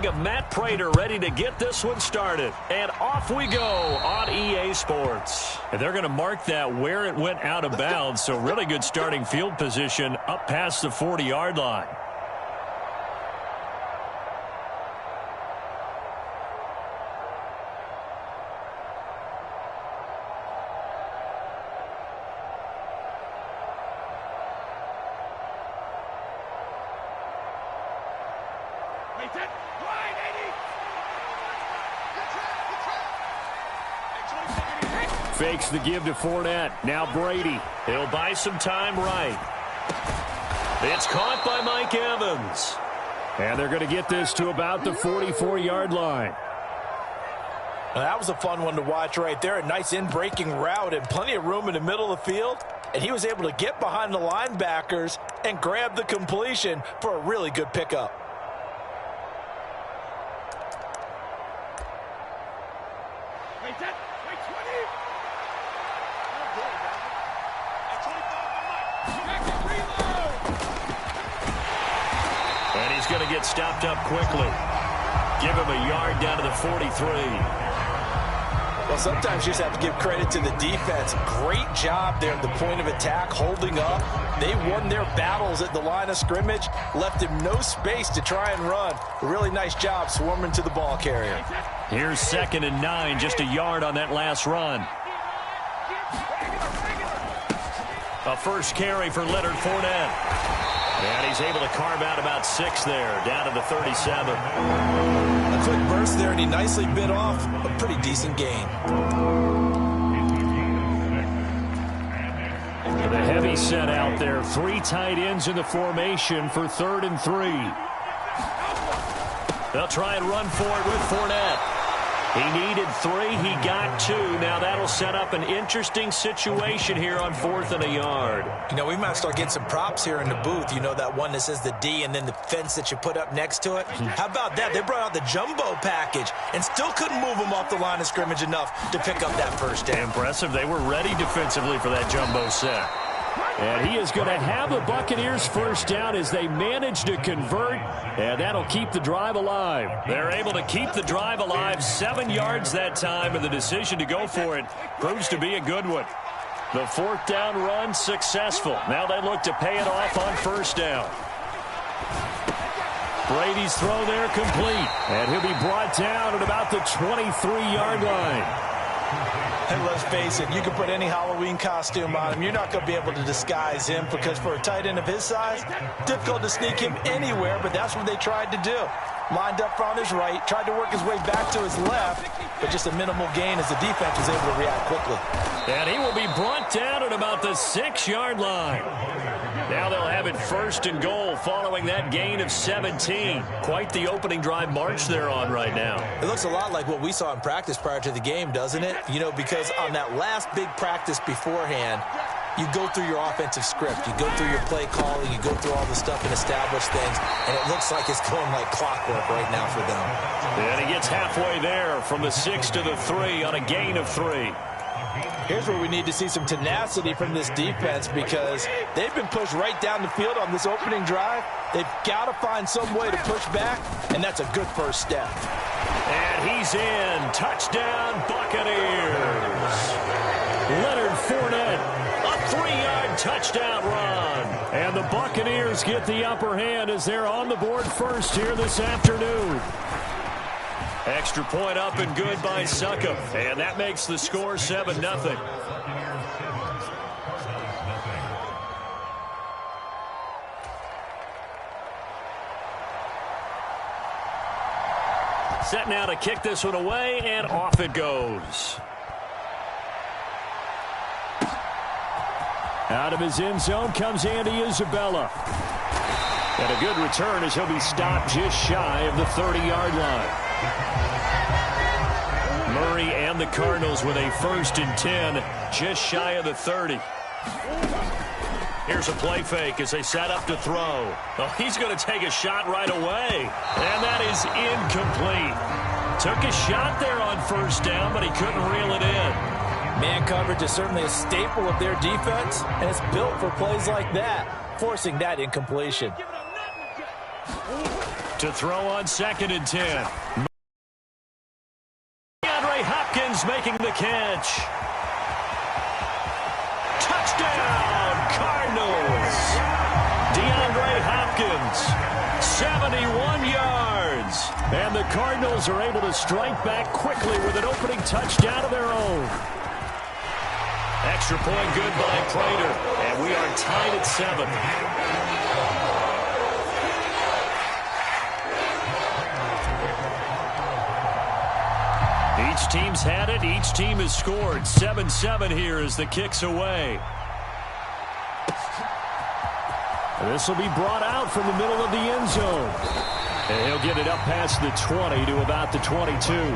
Of Matt Prater ready to get this one started. And off we go on EA Sports. And they're going to mark that where it went out of bounds. So really good starting field position up past the 40-yard line. Fakes the give to Fournette. Now Brady. He'll buy some time right. It's caught by Mike Evans. And they're going to get this to about the 44-yard line. Well, that was a fun one to watch right there. A nice in-breaking route and plenty of room in the middle of the field. And he was able to get behind the linebackers and grab the completion for a really good pickup. And he's going to get stopped up quickly. Give him a yard down to the 43. Well, sometimes you just have to give credit to the defense. Great job there at the point of attack, holding up. They won their battles at the line of scrimmage, left him no space to try and run. A really nice job swarming to the ball carrier. Here's 2nd and 9, just a yard on that last run. A first carry for Leonard Fournette. And he's able to carve out about 6 there, down to the 37. A quick burst there, and he nicely bit off a pretty decent gain. The heavy set out there. 3 tight ends in the formation for 3rd and 3. They'll try and run for it with Fournette. He needed 3. He got 2. Now that'll set up an interesting situation here on 4th and a yard. You know, we might start getting some props here in the booth. You know, that one that says the D and then the fence that you put up next to it. How about that? They brought out the jumbo package and still couldn't move him off the line of scrimmage enough to pick up that first down. Impressive. They were ready defensively for that jumbo set. And he is going to have the Buccaneers first down as they manage to convert, and that'll keep the drive alive. They're able to keep the drive alive, 7 yards that time, and the decision to go for it proves to be a good one. The 4th down run successful. Now they look to pay it off on 1st down. Brady's throw there complete, and he'll be brought down at about the 23-yard line. And let's face it, you can put any Halloween costume on him. You're not going to be able to disguise him because for a tight end of his size, difficult to sneak him anywhere, but that's what they tried to do. Lined up on his right, tried to work his way back to his left, but just a minimal gain as the defense was able to react quickly. And he will be brought down at about the 6-yard line. Now they'll have it 1st and goal following that gain of 17. Quite the opening drive march they're on right now. It looks a lot like what we saw in practice prior to the game, doesn't it? You know, because on that last big practice beforehand, you go through your offensive script. You go through your play calling. You go through all the stuff and establish things. And it looks like it's going like clockwork right now for them. And he gets halfway there from the 6 to the 3 on a gain of 3. Here's where we need to see some tenacity from this defense because they've been pushed right down the field on this opening drive. They've got to find some way to push back, and that's a good first step. And he's in. Touchdown, Buccaneers. Leonard Fournette, a 3-yard touchdown run. And the Buccaneers get the upper hand as they're on the board first here this afternoon. Extra point up and good by Succop. And that makes the score 7-0. Set now to kick this one away, and off it goes. Out of his end zone comes Andy Isabella. And a good return as he'll be stopped just shy of the 30-yard line. Murray and the Cardinals with a 1st and 10, just shy of the 30. Here's a play fake as they set up to throw. Oh, he's going to take a shot right away. And that is incomplete. Took a shot there on 1st down, but he couldn't reel it in. Man coverage is certainly a staple of their defense, and it's built for plays like that, forcing that incompletion. To throw on 2nd and 10. DeAndre Hopkins making the catch. Touchdown, Cardinals. DeAndre Hopkins, 71 yards. And the Cardinals are able to strike back quickly with an opening touchdown of their own. Extra point good by Prater, and we are tied at 7. Each team's had it. Each team has scored. 7-7 here as the kick's away. This will be brought out from the middle of the end zone. And he'll get it up past the 20 to about the 22.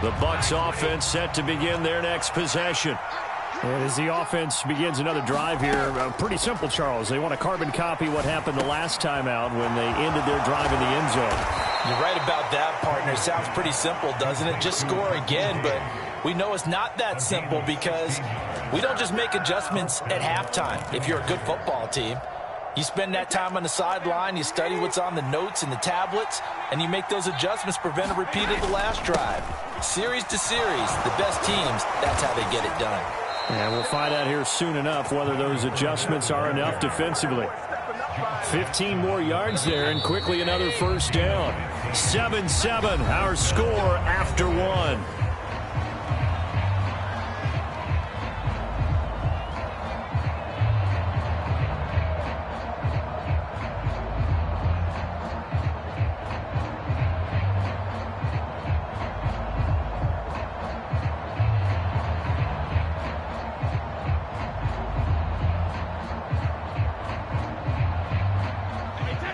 The Bucs offense set to begin their next possession. And as the offense begins another drive here, pretty simple, Charles. They want to carbon copy what happened the last time out when they ended their drive in the end zone. You're right about that, partner. Sounds pretty simple, doesn't it? Just score again, but we know it's not that simple because we don't just make adjustments at halftime. If you're a good football team, you spend that time on the sideline, you study what's on the notes and the tablets, and you make those adjustments, prevent a repeat of the last drive. Series to series, the best teams, that's how they get it done. And we'll find out here soon enough whether those adjustments are enough defensively. 15 more yards there, and quickly another 1st down. 7-7, our score after 1.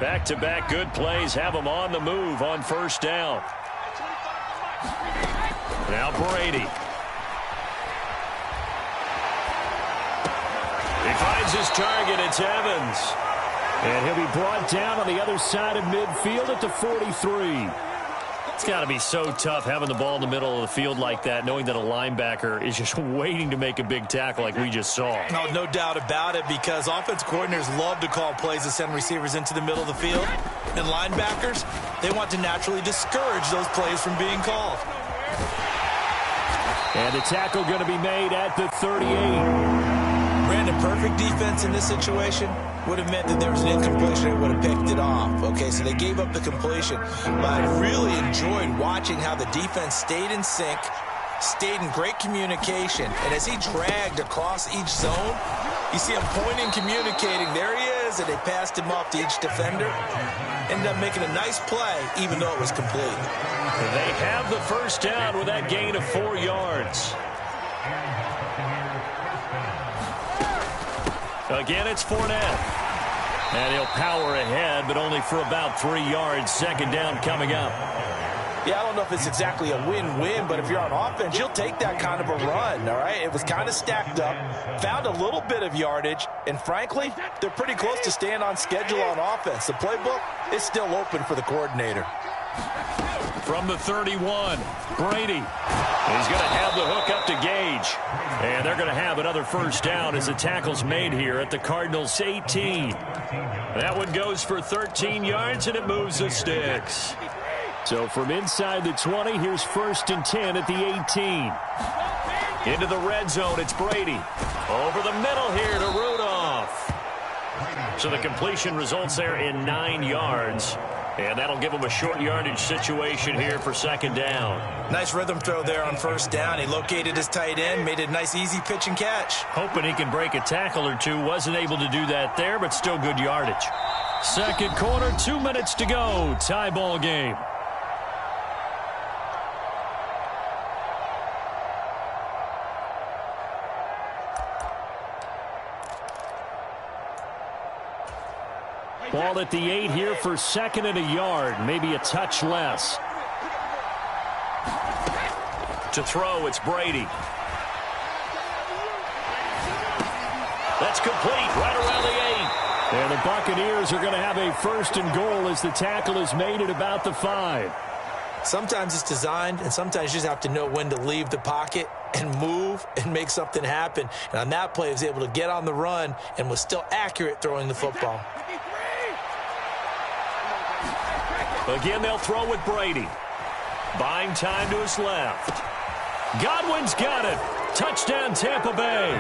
Back-to-back good plays have them on the move on 1st down. Now Brady. He finds his target. It's Evans. And he'll be brought down on the other side of midfield at the 43. It's got to be so tough having the ball in the middle of the field like that, knowing that a linebacker is just waiting to make a big tackle like we just saw. No doubt about it, because offense coordinators love to call plays to send receivers into the middle of the field. And linebackers, they want to naturally discourage those plays from being called. And the tackle going to be made at the 38. Brandon, perfect defense in this situation would have meant that there was an incompletion and would have picked it off. Okay, so they gave up the completion. But I really enjoyed watching how the defense stayed in sync, stayed in great communication. And as he dragged across each zone, you see him pointing, communicating. There he is, and they passed him off to each defender. Ended up making a nice play, even though it was complete. They have the 1st down with that gain of 4 yards. Again, it's Fournette. And he'll power ahead, but only for about 3 yards. 2nd down coming up. Yeah, I don't know if it's exactly a win-win, but if you're on offense, you'll take that kind of a run, all right? It was kind of stacked up, found a little bit of yardage, and frankly, they're pretty close to staying on schedule on offense. The playbook is still open for the coordinator. From the 31, Brady. He's going to have the hook up to Gage. And they're going to have another 1st down as the tackle's made here at the Cardinals' 18. That one goes for 13 yards, and it moves the sticks. So from inside the 20, here's 1st and 10 at the 18. Into the red zone, it's Brady. Over the middle here to Rudolph. So the completion results there in 9 yards. And that'll give him a short yardage situation here for 2nd down. Nice rhythm throw there on 1st down. He located his tight end, made it a nice easy pitch and catch. Hoping he can break a tackle or two. Wasn't able to do that there, but still good yardage. 2nd quarter, 2 minutes to go. Tie ball game. Ball at the 8 here for 2nd and a yard. Maybe a touch less. To throw, it's Brady. That's complete right around the 8. And the Buccaneers are going to have a 1st and goal as the tackle is made at about the 5. Sometimes it's designed, and sometimes you just have to know when to leave the pocket and move and make something happen. And on that play, he was able to get on the run and was still accurate throwing the football. Again, they'll throw with Brady. Buying time to his left. Godwin's got it. Touchdown, Tampa Bay.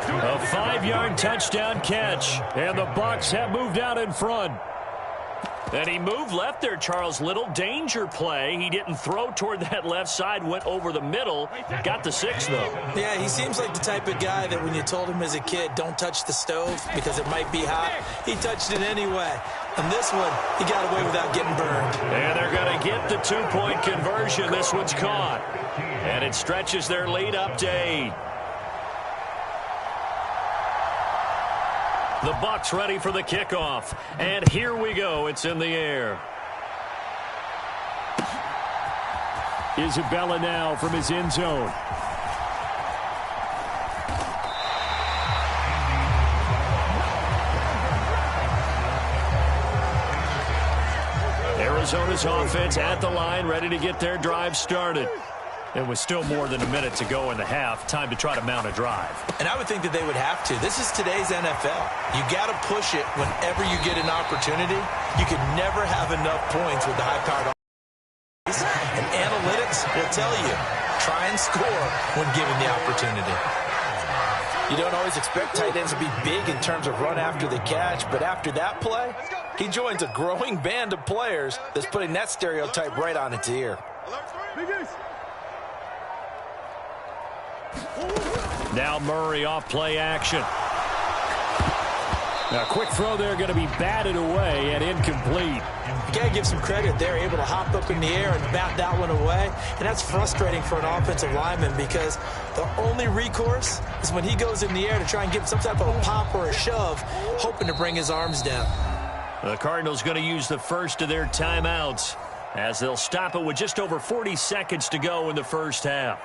A 5-yard touchdown catch. And the Bucs have moved out in front. And he moved left there, Charles. Little danger play. He didn't throw toward that left side, went over the middle. Got the 6, though. Yeah, he seems like the type of guy that when you told him as a kid, don't touch the stove because it might be hot, he touched it anyway. And this one, he got away without getting burned. And they're going to get the 2-point conversion. This one's caught. And it stretches their lead up to 8. The Bucs ready for the kickoff. And here we go. It's in the air. Isabella now from his end zone. Arizona's offense at the line, ready to get their drive started. And with still more than a minute to go in the half, time to try to mount a drive. And I would think that they would have to. This is today's NFL. You got to push it whenever you get an opportunity. You can never have enough points with the high-powered offense. And analytics will tell you, try and score when given the opportunity. You don't always expect tight ends to be big in terms of run after the catch, but after that play, he joins a growing band of players that's putting that stereotype right on its ear. Now Murray off play action. Now, quick throw there going to be batted away and incomplete. You got to give some credit there, able to hop up in the air and bat that one away. And that's frustrating for an offensive lineman because the only recourse is when he goes in the air to try and get some type of a pop or a shove, hoping to bring his arms down. The Cardinals going to use the first of their timeouts as they'll stop it with just over 40 seconds to go in the first half.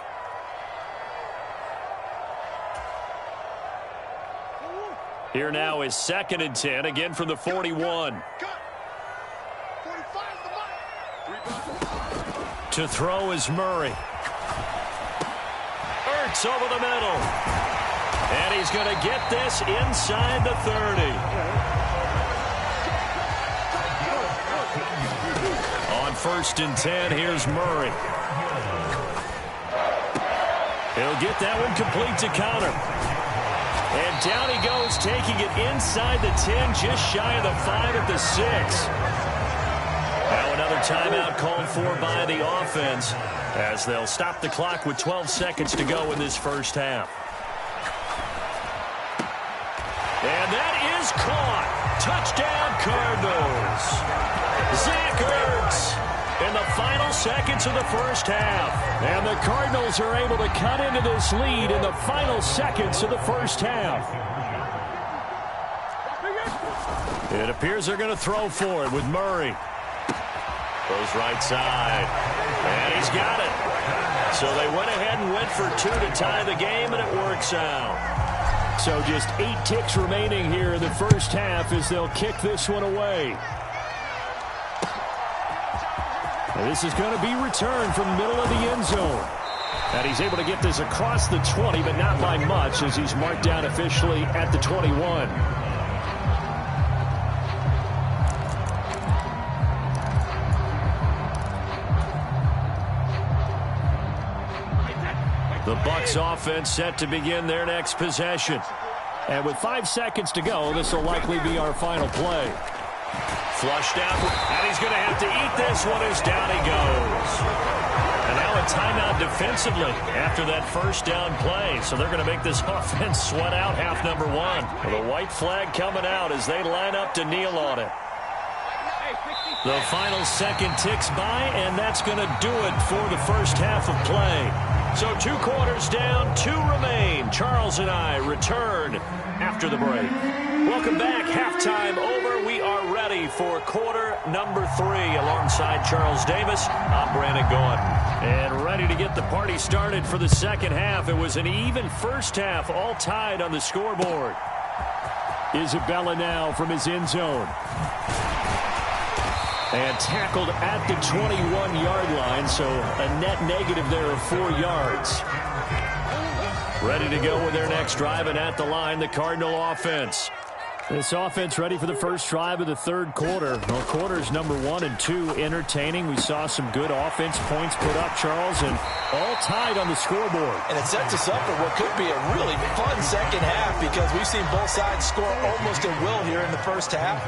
Here now is 2nd and 10, again from the 41. To throw is Murray. Ertz over the middle. And he's going to get this inside the 30. On 1st and 10, here's Murray. He'll get that one complete to counter. And down he goes, taking it inside the 10, just shy of the 5 at the 6. Now another timeout called for by the offense as they'll stop the clock with 12 seconds to go in this first half. And that is caught. Touchdown, Cardinals. Zach Ertz in the final seconds of the first half. And the Cardinals are able to cut into this lead in the final seconds of the first half. It appears they're going to throw for it with Murray. Goes right side. And he's got it. So they went ahead and went for 2 to tie the game, and it works out. So just 8 ticks remaining here in the first half as they'll kick this one away. And this is going to be returned from the middle of the end zone. And he's able to get this across the 20, but not by much as he's marked down officially at the 21. Bucs offense set to begin their next possession. And with 5 seconds to go, this will likely be our final play. Flushed out, and he's going to have to eat this one as down he goes. And now a timeout defensively after that first down play. So they're going to make this offense sweat out half number one. The white flag coming out as they line up to kneel on it. The final second ticks by, and that's going to do it for the first half of play. So 2 quarters down, 2 remain. Charles and I return after the break. Welcome back. Halftime over. We are ready for quarter number 3. Alongside Charles Davis, I'm Brandon Gordon. And ready to get the party started for the second half. It was an even first half, all tied on the scoreboard. Isabella now from his end zone. And tackled at the 21-yard line, so a net negative there of 4 yards. Ready to go with their next drive, and at the line, the Cardinal offense. This offense ready for the first drive of the third quarter. Well, quarters number 1 and 2 entertaining. We saw some good offense points put up, Charles, and all tied on the scoreboard. And it sets us up for what could be a really fun second half because we've seen both sides score almost at will here in the first half.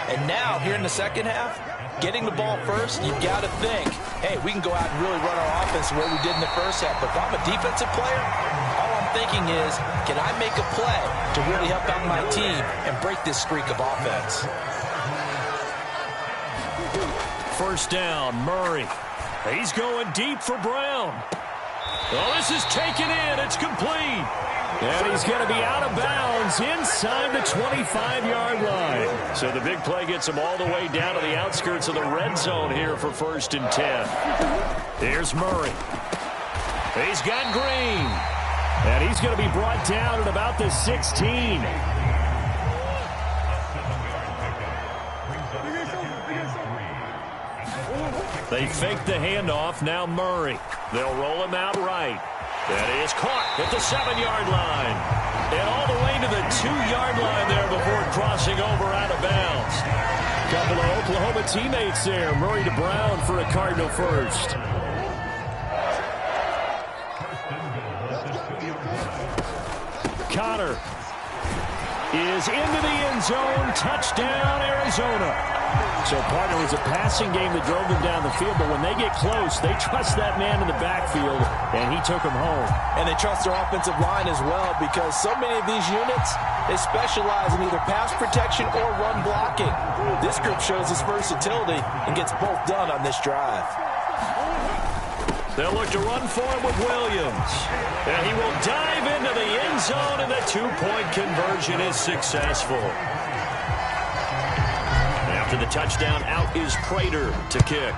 And now, here in the second half, getting the ball first, you've got to think, hey, we can go out and really run our offense the way we did in the first half. But if I'm a defensive player, all I'm thinking is, can I make a play to really help out my team and break this streak of offense? First down, Murray. He's going deep for Brown. Well, this is taken in. It's complete. And he's going to be out of bounds inside the 25-yard line. So the big play gets him all the way down to the outskirts of the red zone here for 1st and 10. Here's Murray. He's got Green. And he's going to be brought down at about the 16. They fake the handoff. Now Murray. They'll roll him out right. That is caught at the 7-yard line. And all the way to the 2-yard line there before crossing over out of bounds. Couple of Oklahoma teammates there. Murray to Brown for a Cardinal first. Connor is into the end zone. Touchdown, Arizona. So, partner, it was a passing game that drove them down the field, but when they get close, they trust that man in the backfield, and he took them home. And they trust their offensive line as well because so many of these units, they specialize in either pass protection or run blocking. This group shows its versatility and gets both done on this drive. They'll look to run for him with Williams. And he will dive into the end zone, and the 2-point conversion is successful. After the touchdown, out is Prater to kick.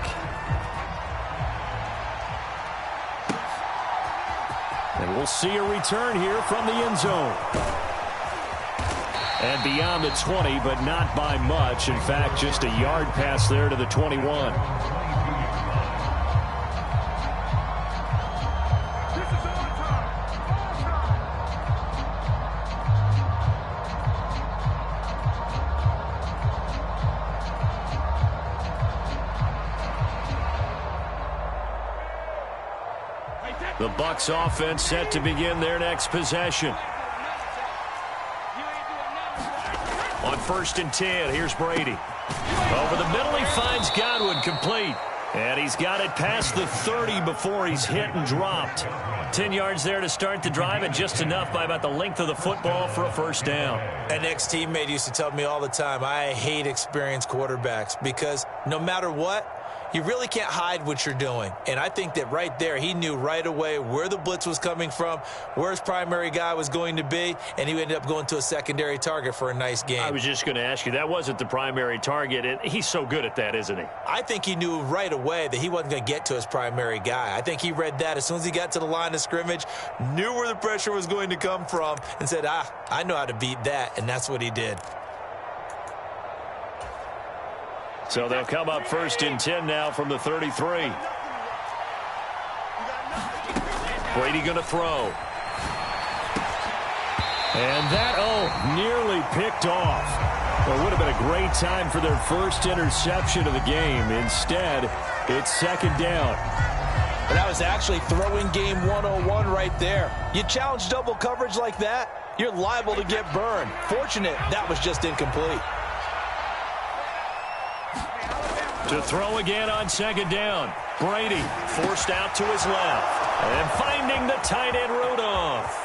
And we'll see a return here from the end zone. And beyond the 20, but not by much. In fact, just a yard pass there to the 21. The Bucs offense set to begin their next possession. On 1st and 10, here's Brady. Over the middle, he finds Godwin complete. And he's got it past the 30 before he's hit and dropped. 10 yards there to start the drive, and just enough by about the length of the football for a first down. An ex-teammate used to tell me all the time, I hate experienced quarterbacks because no matter what, you really can't hide what you're doing. And I think that right there, he knew right away where the blitz was coming from, where his primary guy was going to be, and he ended up going to a secondary target for a nice game. I was just going to ask you, that wasn't the primary target, and he's so good at that, isn't he? I think he knew right away that he wasn't going to get to his primary guy. I think he read that as soon as he got to the line of scrimmage, knew where the pressure was going to come from, and said, I know how to beat that, and that's what he did. So they'll come up 1st and 10 now from the 33. Brady going to throw. And that, nearly picked off. Well, it would have been a great time for their first interception of the game. Instead, it's 2nd down. But that was actually throwing game 101 right there. You challenge double coverage like that, you're liable to get burned. Fortunate that was just incomplete. To throw again on second down. Brady forced out to his left. And finding the tight end Rudolph.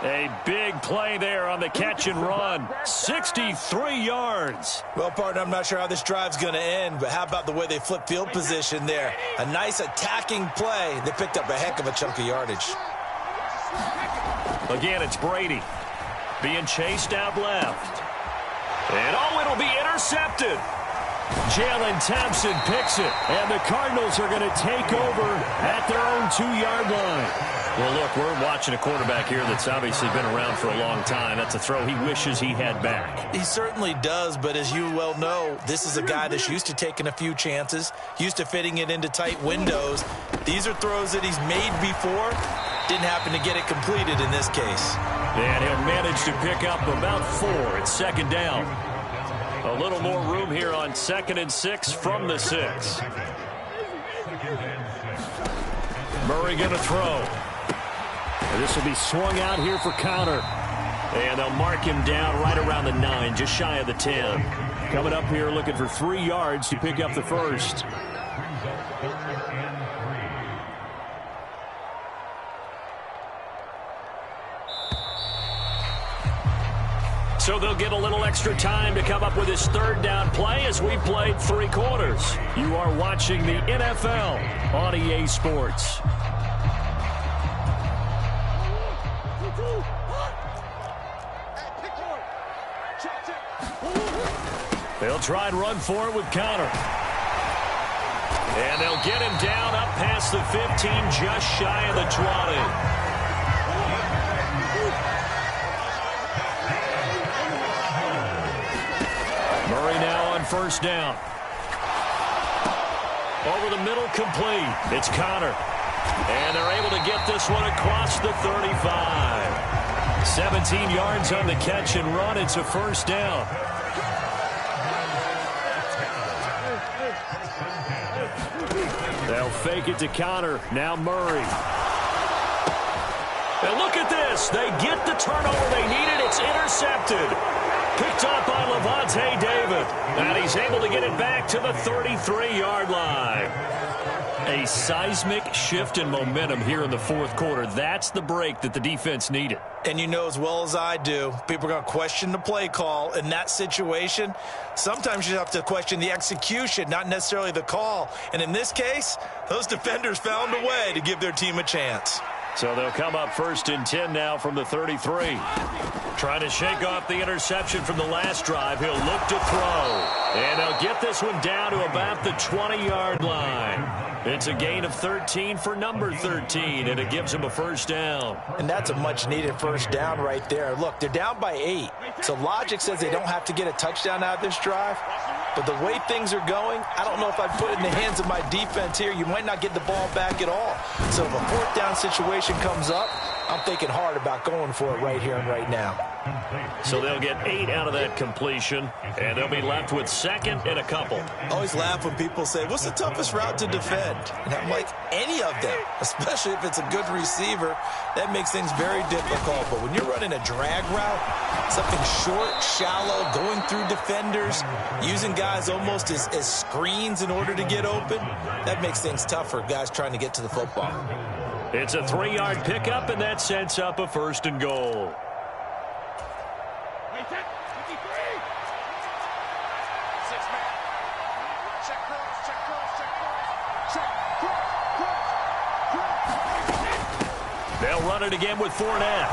A big play there on the catch and run. 63 yards. Well, partner, I'm not sure how this drive's going to end, but how about the way they flip field position there? A nice attacking play. They picked up a heck of a chunk of yardage. Again, it's Brady being chased out left. And, oh, it'll be intercepted. Jalen Thompson picks it, and the Cardinals are going to take over at their own 2-yard line. Well, look, we're watching a quarterback here that's obviously been around for a long time. That's a throw he wishes he had back. He certainly does, but as you well know, this is a guy that's used to taking a few chances, used to fitting it into tight windows. These are throws that he's made before. Didn't happen to get it completed in this case. And he'll manage to pick up about 4 at second down. A little more room here on 2nd and 6 from the 6. Murray going to throw. And this will be swung out here for counter. And they'll mark him down right around the 9, just shy of the 10. Coming up here looking for 3 yards to pick up the first. So they'll get a little extra time to come up with his 3rd down play as we played 3 quarters. You are watching the NFL on EA Sports. They'll try and run for it with counter. And they'll get him down up past the 15, just shy of the 20. Murray now on 1st down. Over the middle, complete. It's Connor. And they're able to get this one across the 35. 17 yards on the catch and run. It's a 1st down. They'll fake it to Connor. Now Murray. And look at this. They get the turnover they needed. It's intercepted. Picked up by Levante David. And he's able to get it back to the 33-yard line. A seismic shift in momentum here in the 4th quarter. That's the break that the defense needed. And you know as well as I do, people are going to question the play call in that situation. Sometimes you have to question the execution, not necessarily the call. And in this case, those defenders found a way to give their team a chance. So they'll come up 1st and 10 now from the 33. Trying to shake off the interception from the last drive. He'll look to throw. And they'll get this one down to about the 20-yard line. It's a gain of 13 for number 13, and it gives him a 1st down. And that's a much-needed 1st down right there. Look, they're down by 8. So logic says they don't have to get a touchdown out of this drive. But the way things are going, I don't know if I'd put it in the hands of my defense here. You might not get the ball back at all. So if a 4th down situation comes up, I'm thinking hard about going for it right here and right now. So they'll get 8 out of that completion, and they'll be left with 2nd and a couple. I always laugh when people say, what's the toughest route to defend? And I'm like, any of them, especially if it's a good receiver. That makes things very difficult. But when you're running a drag route, something short, shallow, going through defenders, using guys almost as screens in order to get open, that makes things tough for guys trying to get to the football. It's a 3-yard pickup, and that sets up a 1st and goal. They'll run it again with Fournette.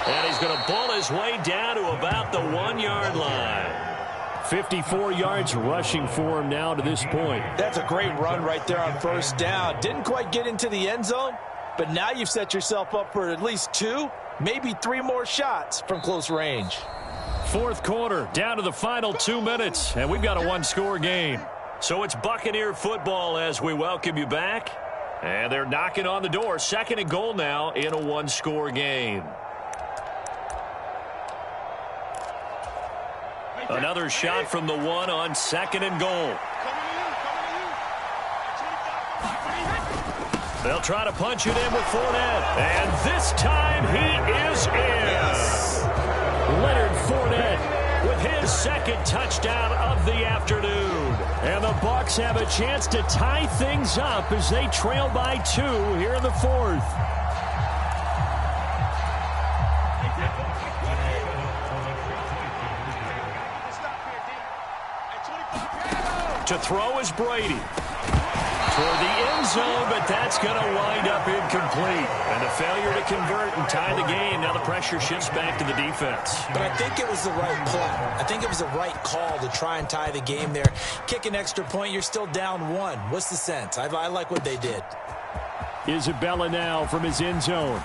And he's going to pull his way down to about the 1-yard line. 54 yards rushing for him now to this point. That's a great run right there on 1st down. Didn't quite get into the end zone, but now you've set yourself up for at least 2, maybe 3 more shots from close range. 4th quarter, down to the final 2 minutes, and we've got a 1-score game. So it's Buccaneer football as we welcome you back. And they're knocking on the door. 2nd and goal now in a 1-score game. Another shot from the 1 on 2nd and goal. They'll try to punch it in with Fournette. And this time he is in. Yes. Leonard Fournette with his second touchdown of the afternoon. And the Bucs have a chance to tie things up as they trail by 2 here in the 4th. To throw is Brady. Toward the end zone, but that's going to wind up incomplete. And a failure to convert and tie the game. Now the pressure shifts back to the defense. But I think it was the right play. I think it was the right call to try and tie the game there. Kick an extra point, you're still down 1. What's the sense? I like what they did. Isabella now from his end zone.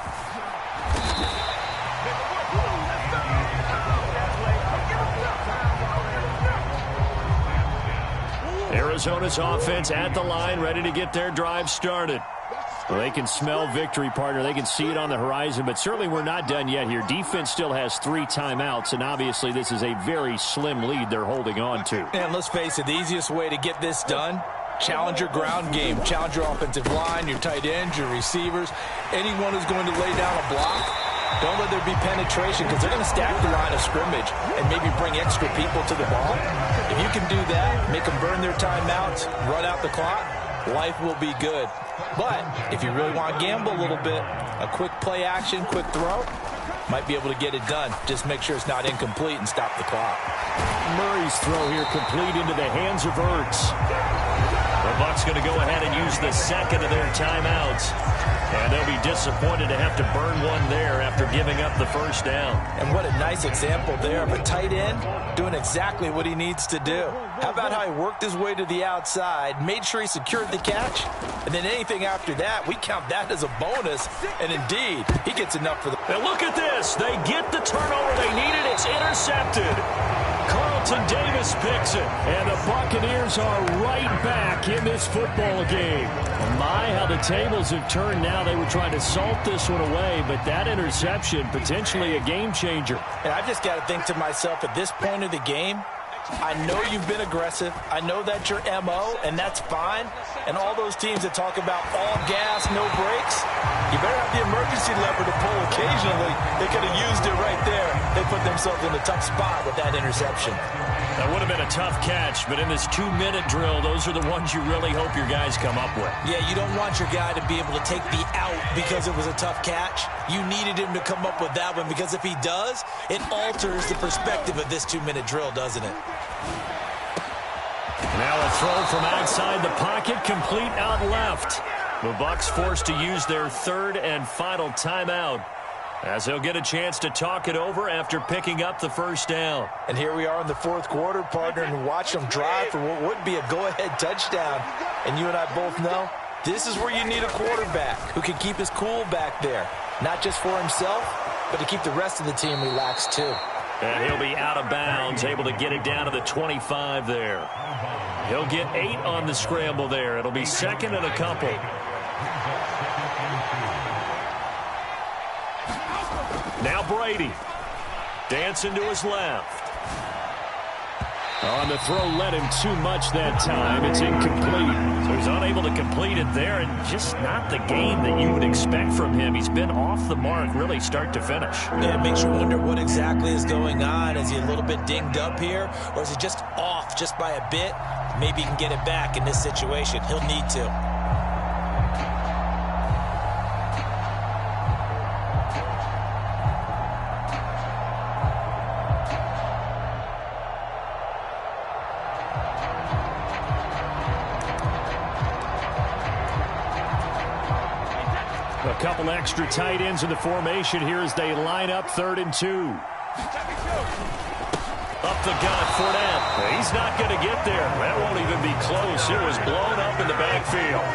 Arizona's offense at the line, ready to get their drive started. Well, they can smell victory, partner. They can see it on the horizon, but certainly we're not done yet here. Defense still has 3 timeouts, and obviously this is a very slim lead they're holding on to. And let's face it, the easiest way to get this done, challenge your ground game. Challenge your offensive line, your tight ends, your receivers. Anyone who's going to lay down a block, don't let there be penetration because they're going to stack the line of scrimmage and maybe bring extra people to the ball. If you can do that, make them burn their timeouts, run out the clock, life will be good. But if you really want to gamble a little bit, a quick play action, quick throw, might be able to get it done. Just make sure it's not incomplete and stop the clock. Murray's throw here complete into the hands of Ertz. The Bucs going to go ahead and use the second of their timeouts. And they'll be disappointed to have to burn one there after giving up the first down. And what a nice example there of a tight end doing exactly what he needs to do. How about how he worked his way to the outside, made sure he secured the catch, and then anything after that, we count that as a bonus. And indeed, he gets enough for the... And look at this. They get the turnover they needed. It's intercepted. Carlton Davis picks it. And the Buccaneers are right back in this football game. My, how the tables have turned now. They were trying to salt this one away, but that interception, potentially a game changer. And I've just got to think to myself, at this point of the game, I know you've been aggressive. I know that's your MO, and that's fine. And all those teams that talk about all gas, no brakes, you better have the emergency lever to pull occasionally. They could have used it right there. They put themselves in a tough spot with that interception. That would have been a tough catch, but in this 2-minute drill, those are the ones you really hope your guys come up with. Yeah, you don't want your guy to be able to take the out because it was a tough catch. You needed him to come up with that one because if he does, it alters the perspective of this 2-minute drill, doesn't it? Now a throw from outside the pocket, complete out left. The Bucs forced to use their third and final timeout as they'll get a chance to talk it over after picking up the first down. And here we are in the 4th quarter, partner, and watch them drive for what would be a go-ahead touchdown. And you and I both know this is where you need a quarterback who can keep his cool back there, not just for himself, but to keep the rest of the team relaxed too. And he'll be out of bounds, able to get it down to the 25 there. He'll get 8 on the scramble there. It'll be second and a couple. Now Brady. Dancing to his left. On the throw, led him too much that time. It's incomplete. So he's unable to complete it there, and just not the game that you would expect from him. He's been off the mark, really, start to finish. Yeah, it makes you wonder what exactly is going on. Is he a little bit dinged up here, or is he just off just by a bit? Maybe he can get it back in this situation. He'll need to. A couple extra tight ends in the formation here as they line up 3rd and 2. Up the gut, Fournette. He's not going to get there. That won't even be close. It was blown up in the backfield.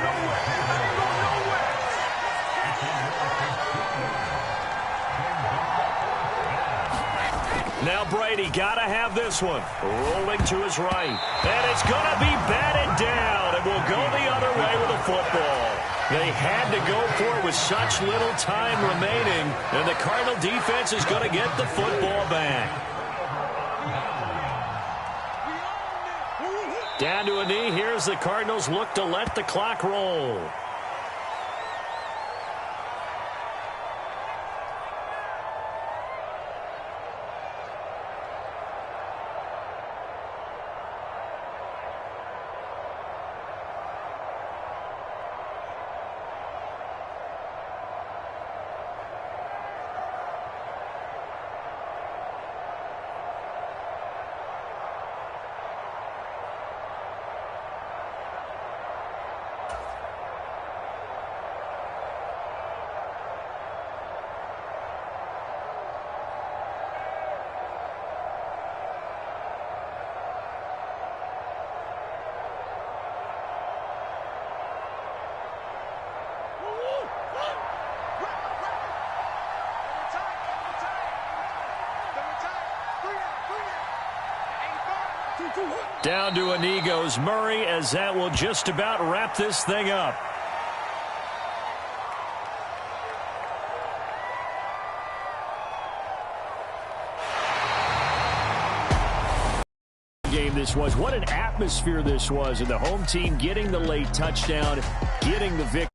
Now Brady got to have this one. Rolling to his right. And it's going to be batted down. And will go the other way with the football. They had to go for it with such little time remaining. And the Cardinal defense is going to get the football back. Down to a knee. Here's the Cardinals look to let the clock roll. Down to a knee goes Murray, as that will just about wrap this thing up. Game this was. What an atmosphere this was, and the home team getting the late touchdown, getting the victory.